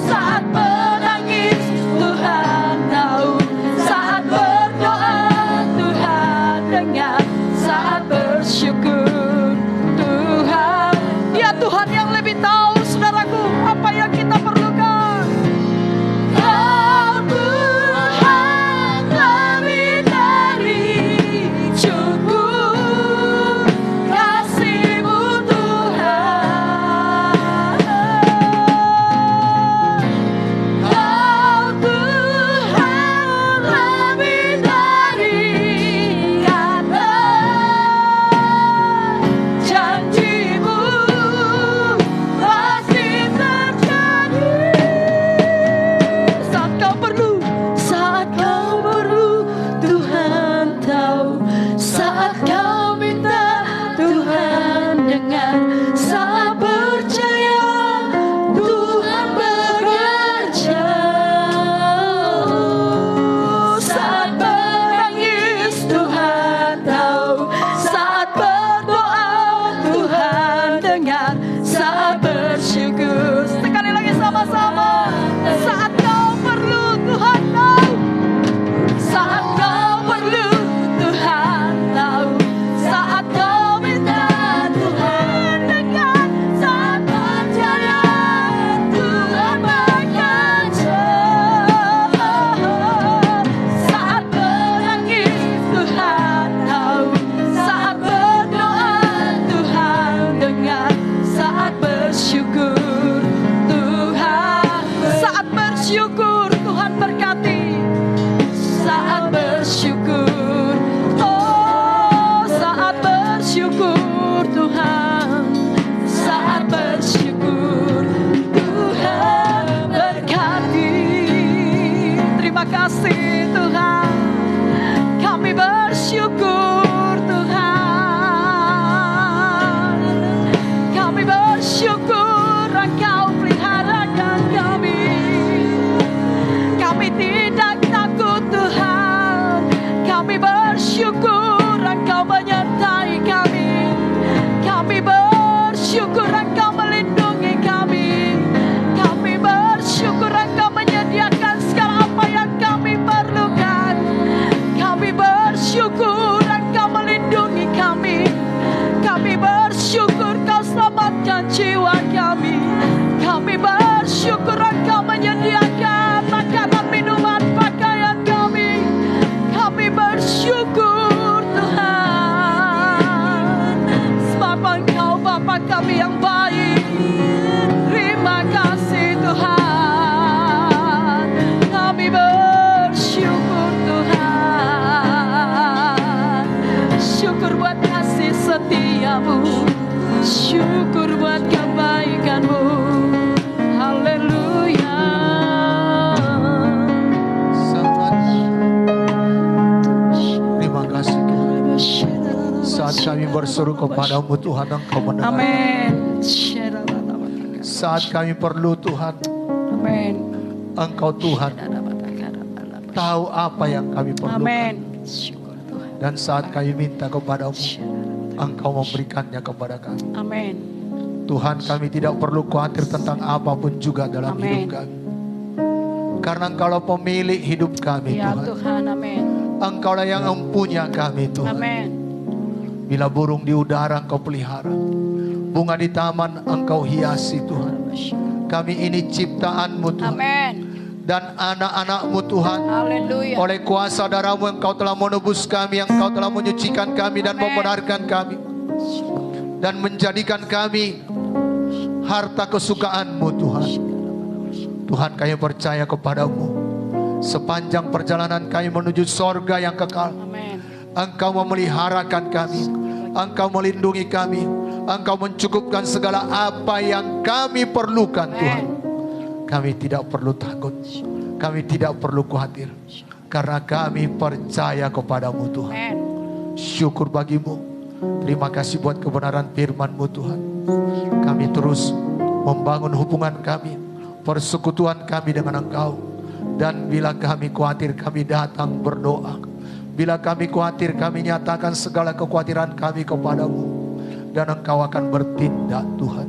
Saat menangis Tuhan tahu. Saat berdoa Tuhan dengar. Saat bersyukur Tuhan. Dia Tuhan yang lebih tahu, saudaraku, apa yang kita perlukan. Kau Tuhan lebih dari cukup. Kasih-Mu Tuhan. Kau Tuhan lebih dari kata janji-Mu pasti terjadi. Saat kau perlu Tuhan tahu. Saat kau minta Tuhan dengar. Saat percaya Tuhan bekerja. Saat menangis Tuhan tahu. Saat berdoa Tuhan dengar. Saat bersyukur. Sekali lagi sama-sama. Saat kau perlu Tuhan tahu. Saat kau perlu Tuhan tahu. Saat kau minta Tuhan dengar. Saat percaya Tuhan bekerja. Saat menangis Tuhan tahu. Saat berdoa Tuhan dengar. Saat bersyukur Tuhan. Saat bersyukur Tuhan berkati. Saat bersyukur, oh saat bersyukur Tuhan. Saat bersyukur Tuhan berkati. Terima kasih Tuhan. Kami bersyukur Tuhan. Kami bersyukur Engkau peliharakan kami. Kami tidak takut Tuhan. Kami bersyukur Engkau menyertai kami. Kami bersyukur Engkau melindungi kami. Kami bersyukur Engkau menyediakan segala apa yang kami perlukan. Kami bersyukur Engkau melindungi kami. Kami bersyukur Kau selamatkan jiwa kami. Kami bersyukur Engkau menyediakan makanan, minuman, pakaian kami. Kami bersyukur Tuhan. Sebab Engkau Bapa kami yang baik. Terima kasih Tuhan. Kami bersyukur Tuhan. Syukur buat kasih setia-Mu. Syukur buat kebaikan-Mu. Haleluya. Terima kasih Tuhan. Saat kami berseru kepada-Mu Tuhan, Engkau mendengar. Amin. Saat kami perlu Tuhan, Amin. Engkau Tuhan tahu apa yang kami perlukan. Amin. Syukur Tuhan. Dan saat kami minta kepada-Mu, Engkau memberikannya kepada kami. Amin. Tuhan, kami tidak perlu khawatir tentang apapun juga dalam Amin. hidup kami. Karena Engkaulah pemilik hidup kami, Ya Tuhan. Tuhan, amin. Engkaulah yang mempunyai kami, Tuhan. Amin. Bila burung di udara Engkau pelihara, bunga di taman Engkau hiasi, Tuhan. Kami ini ciptaan-Mu, Tuhan. Amin. Dan anak-anak-Mu, Tuhan. Haleluya. Oleh kuasa darah-Mu Engkau telah menebus kami, Engkau telah menyucikan kami dan Amin. membenarkan kami. Dan menjadikan kami harta kesukaan-Mu, Tuhan. Tuhan, kami percaya kepadamu. Sepanjang perjalanan kami menuju sorga yang kekal, Amin. Engkau memeliharakan kami, Engkau melindungi kami, Engkau mencukupkan segala apa yang kami perlukan, Tuhan. Kami tidak perlu takut, kami tidak perlu khawatir, karena kami percaya kepadamu, Tuhan. Amin. Syukur bagimu. Terima kasih buat kebenaran firman-Mu, Tuhan. Kami terus membangun hubungan kami, persekutuan kami dengan Engkau. Dan bila kami khawatir, kami datang berdoa. Bila kami khawatir, kami nyatakan segala kekhawatiran kami kepadamu. Dan Engkau akan bertindak, Tuhan.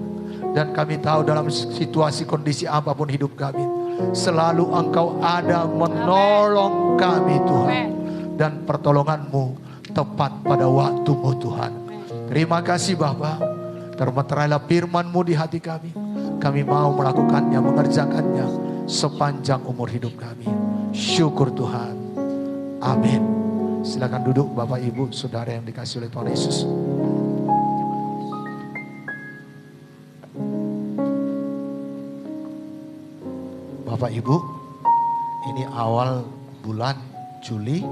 Dan kami tahu dalam situasi kondisi apapun hidup kami, selalu Engkau ada menolong kami, Tuhan. Dan pertolongan-Mu tepat pada waktu-Mu, Tuhan. Terima kasih Bapa. Termeterailah firman-Mu di hati kami. Kami mau melakukannya, mengerjakannya sepanjang umur hidup kami. Syukur Tuhan. Amin. Silakan duduk Bapak Ibu Saudara yang dikasihi oleh Tuhan Yesus. Bapak Ibu, ini awal bulan Juli,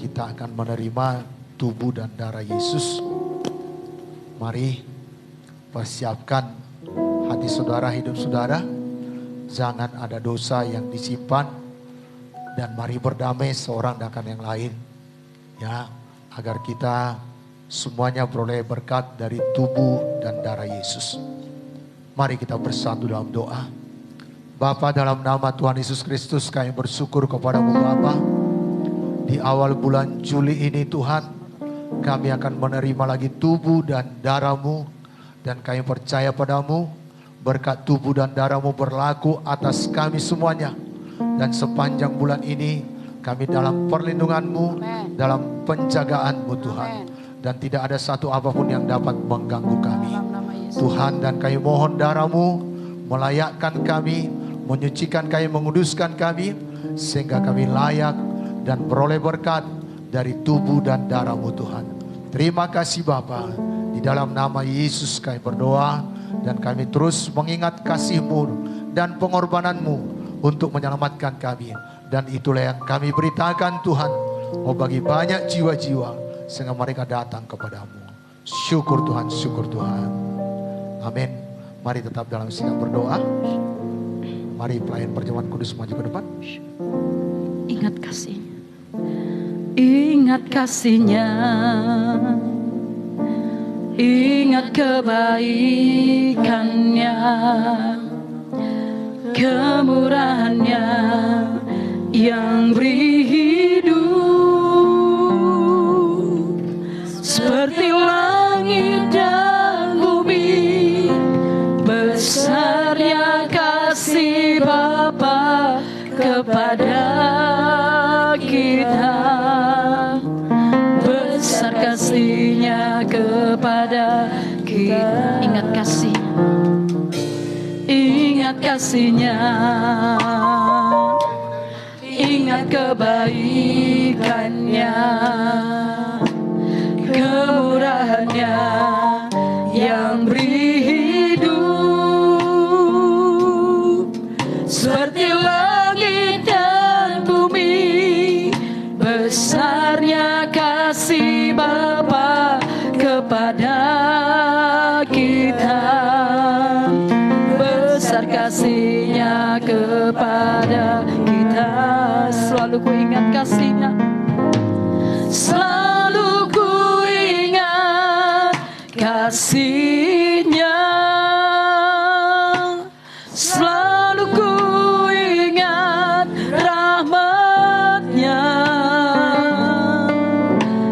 kita akan menerima tubuh dan darah Yesus. Mari persiapkan hati saudara, hidup saudara. Jangan ada dosa yang disimpan. Dan mari berdamai seorang dengan yang lain. Ya, agar kita semuanya beroleh berkat dari tubuh dan darah Yesus. Mari kita bersatu dalam doa. Bapa, dalam nama Tuhan Yesus Kristus kami bersyukur kepadamu Bapa. Di awal bulan Juli ini Tuhan, kami akan menerima lagi tubuh dan darah-Mu. Dan kami percaya padamu, berkat tubuh dan darah-Mu berlaku atas kami semuanya. Dan sepanjang bulan ini kami dalam perlindungan-Mu, dalam penjagaan-Mu Tuhan. Dan tidak ada satu apapun yang dapat mengganggu kami. Tuhan, dan kami mohon darah-Mu melayakkan kami, menyucikan kami, menguduskan kami, sehingga kami layak dan beroleh berkat dari tubuh dan darah-Mu Tuhan. Terima kasih Bapa. Di dalam nama Yesus kami berdoa, dan kami terus mengingat kasih-Mu dan pengorbanan-Mu untuk menyelamatkan kami. Dan itulah yang kami beritakan Tuhan, mau bagi banyak jiwa-jiwa sehingga mereka datang kepadamu. Syukur Tuhan, syukur Tuhan. Amin. Mari tetap dalam sikap berdoa. Mari pelayan perjamuan kudus maju ke depan. Ingat kasihnya, ingat kasihnya, ingat kebaikannya, kemurahannya yang beri hidup seperti langit dan bumi. Besarnya kasih Bapa kepada kita, besar kasihnya kepada kita. Ingat kasihnya, ingat kasihnya, ingat kebaikannya, kemurahannya yang beri hidup seperti langit dan bumi. Besarnya kasih Bapa kepada kita, besar kasihnya kepada kita. Selalu ku ingat kasihnya, selalu ku ingat kasihnya, selalu ku ingat rahmatnya.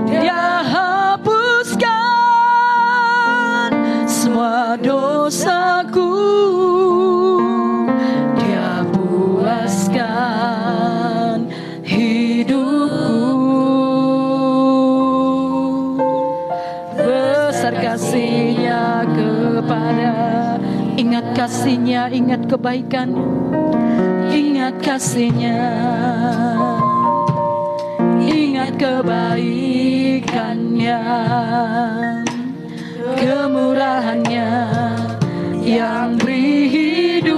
Dia hapuskan besar kasih-Nya kepada. Ingat kasih-Nya, ingat kebaikan-Nya, ingat kasih-Nya, ingat kebaikan-Nya, kemurahan-Nya yang beri hidup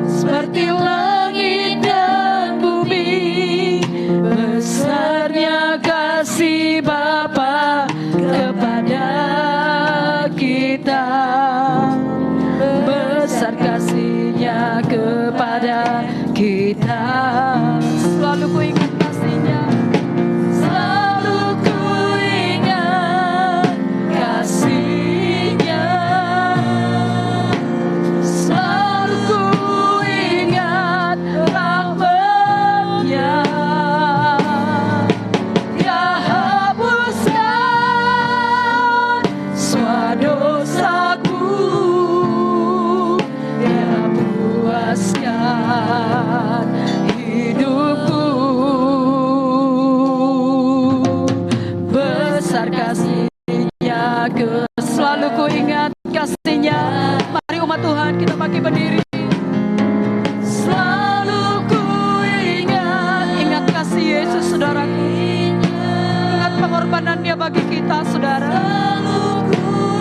seperti langit dan bumi. Besarnya kasih Bapa kepada kita, besar kasih-Nya kepada kita. Selalu ku ingat kasih-Nya, selalu ku ingat kasih-Nya, selalu ku ingat rahmat-Nya. Dia hapuskan semua dosaku, Dia puaskan hidupku. Besar kasih-Nya selalu ku ingat kasih-Nya. Mari umat Tuhan kita bangkit berdiri. Selalu ku ingat kasih Yesus, saudaraku. Ingat pengorbanan-Nya bagi kita, saudara.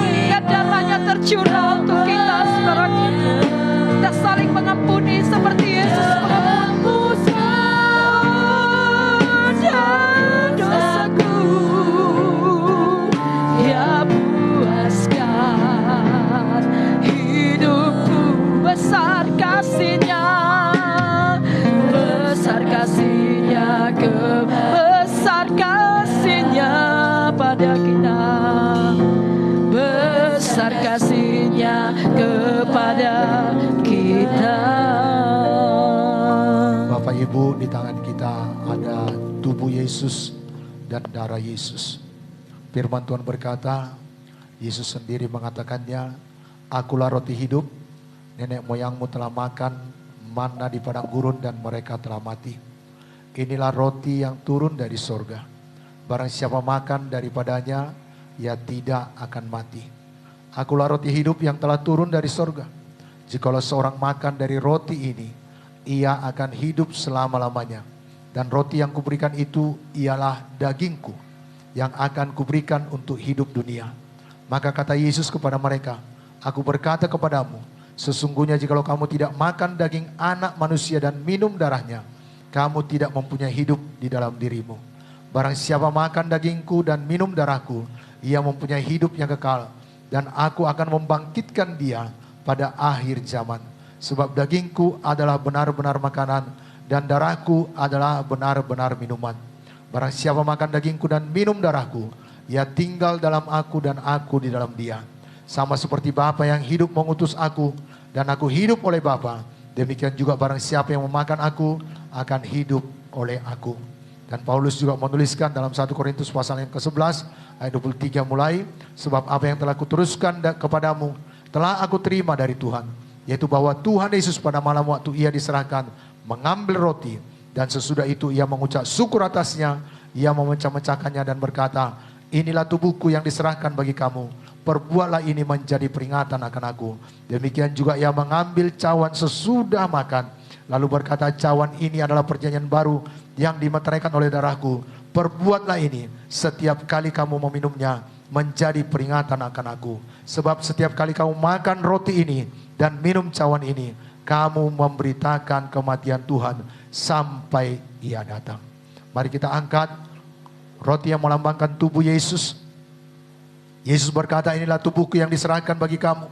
Ingat darah-Nya tercurah untuk kita, saudaraku. Kita saling mengampuni seperti Yesus mengampuni dosaku. Dia puaskan hidupku. Besar kasih-Nya, besar kasih-Nya besar kasih-Nya pada kita, besar kasih-Nya kepada kita. Bapak Ibu, di tangan kita ada tubuh Yesus dan darah Yesus. Firman Tuhan berkata, Yesus sendiri mengatakannya, akulah roti hidup, nenek moyangmu telah makan manna di padang gurun dan mereka telah mati. Inilah roti yang turun dari sorga. Barang siapa makan daripadanya, ia tidak akan mati. Akulah roti hidup yang telah turun dari sorga. Jikalau seorang makan dari roti ini, ia akan hidup selama-lamanya. Dan roti yang kuberikan itu ialah dagingku, yang akan kuberikan untuk hidup dunia. Maka kata Yesus kepada mereka, aku berkata kepadamu, sesungguhnya jikalau kamu tidak makan daging anak manusia dan minum darahnya, kamu tidak mempunyai hidup di dalam dirimu. Barang siapa makan dagingku dan minum darahku, ia mempunyai hidup yang kekal, dan aku akan membangkitkan dia pada akhir zaman. Sebab dagingku adalah benar-benar makanan, dan darahku adalah benar-benar minuman. Barang siapa makan dagingku dan minum darahku, ia tinggal dalam aku dan aku di dalam dia. Sama seperti Bapa yang hidup mengutus aku, dan aku hidup oleh Bapa, demikian juga barang siapa yang memakan aku akan hidup oleh aku. Dan Paulus juga menuliskan dalam 1 Korintus pasal yang ke-11 ayat 23 mulai, sebab apa yang telah kuteruskan kepadamu telah aku terima dari Tuhan, yaitu bahwa Tuhan Yesus pada malam waktu ia diserahkan mengambil roti, dan sesudah itu ia mengucap syukur atasnya, ia memecah-mecahkannya dan berkata, inilah tubuhku yang diserahkan bagi kamu, perbuatlah ini menjadi peringatan akan aku. Demikian juga ia mengambil cawan sesudah makan, lalu berkata, cawan ini adalah perjanjian baru yang dimeteraikan oleh darahku. Perbuatlah ini setiap kali kamu meminumnya menjadi peringatan akan aku. Sebab setiap kali kamu makan roti ini dan minum cawan ini, kamu memberitakan kematian Tuhan sampai ia datang. Mari kita angkat roti yang melambangkan tubuh Yesus. Yesus berkata, inilah tubuhku yang diserahkan bagi kamu.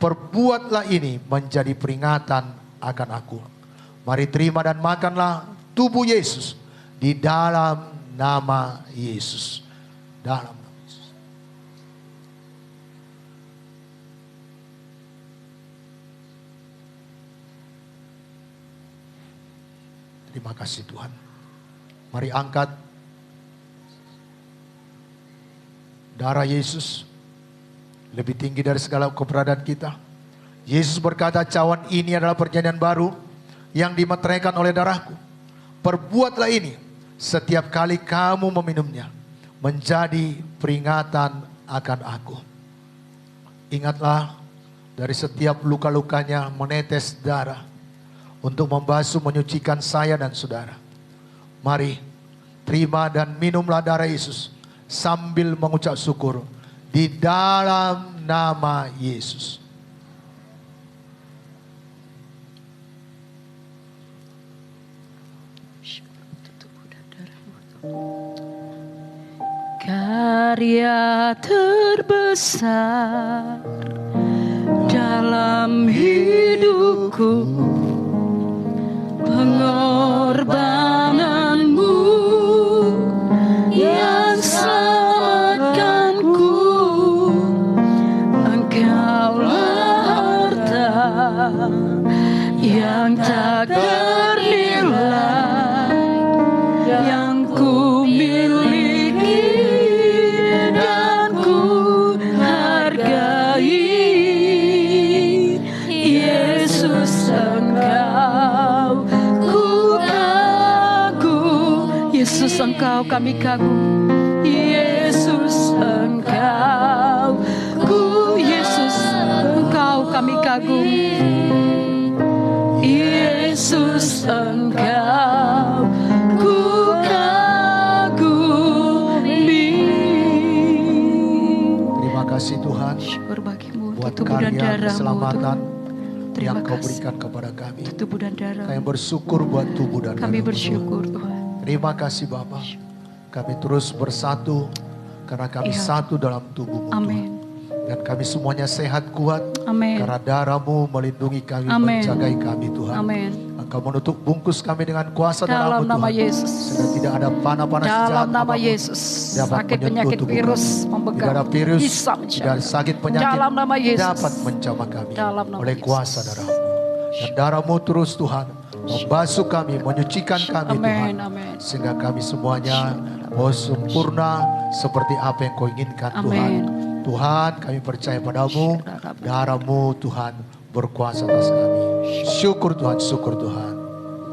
Perbuatlah ini menjadi peringatan akan aku. Mari terima dan makanlah tubuh Yesus di dalam nama Yesus. Dalam nama Yesus. Terima kasih Tuhan. Mari angkat darah Yesus lebih tinggi dari segala keberadaan kita. Yesus berkata, cawan ini adalah perjanjian baru yang dimeteraikan oleh darahku. Perbuatlah ini setiap kali kamu meminumnya menjadi peringatan akan aku. Ingatlah, dari setiap luka-lukanya menetes darah untuk membasuh menyucikan saya dan saudara. Mari terima dan minumlah darah Yesus sambil mengucap syukur di dalam nama Yesus. Karya terbesar dalam hidupku, pengorbananmu yang selamatkanku. Engkaulah harta yang tak ternilai yang ku miliki dan ku hargai. Yesus, Engkau ku kagum. Yesus, Engkau kami kagum. Yesus, Engkau Yesus, Engkau kami kagum. Yesus, Engkau ku kagumi. Terima kasih Tuhan Syukur bagimu buat tubuh dan karya darahmu keselamatan Tuhan. yang Terima Kau kasih berikan kepada kami. tubuh dan darah. Kami bersyukur buat tubuh dan Kami darah-Mu, bersyukur Tuhan. Tuhan. Terima kasih Bapa. Kami terus bersatu karena kami Iya. satu dalam tubuh-Mu, Tuhan. Amin. Dan kami semuanya sehat kuat Amin. karena darah-Mu melindungi kami, Amin. menjagai kami Tuhan. Amin. Engkau menutup bungkus kami dengan kuasa Dalam darah-Mu nama Tuhan. Yesus. Sehingga tidak ada panah-panah Dalam sejahat nama apapun Yesus. dapat Sakit menyentuh penyakit tubuh virus kami. Tidak memegang. ada virus, Bisa menjadi. tidak ada sakit penyakit Dalam nama Yesus. dapat menjamah kami Dalam nama oleh Yesus. kuasa darah-Mu. Dan darah-Mu terus Tuhan membasuh kami, menyucikan kami Amin, Tuhan. amin. Sehingga kami semuanya sempurna seperti apa yang Kau inginkan Tuhan. Amin. Tuhan, kami percaya padamu, darah-Mu Tuhan berkuasa atas kami. Syukur Tuhan, syukur Tuhan.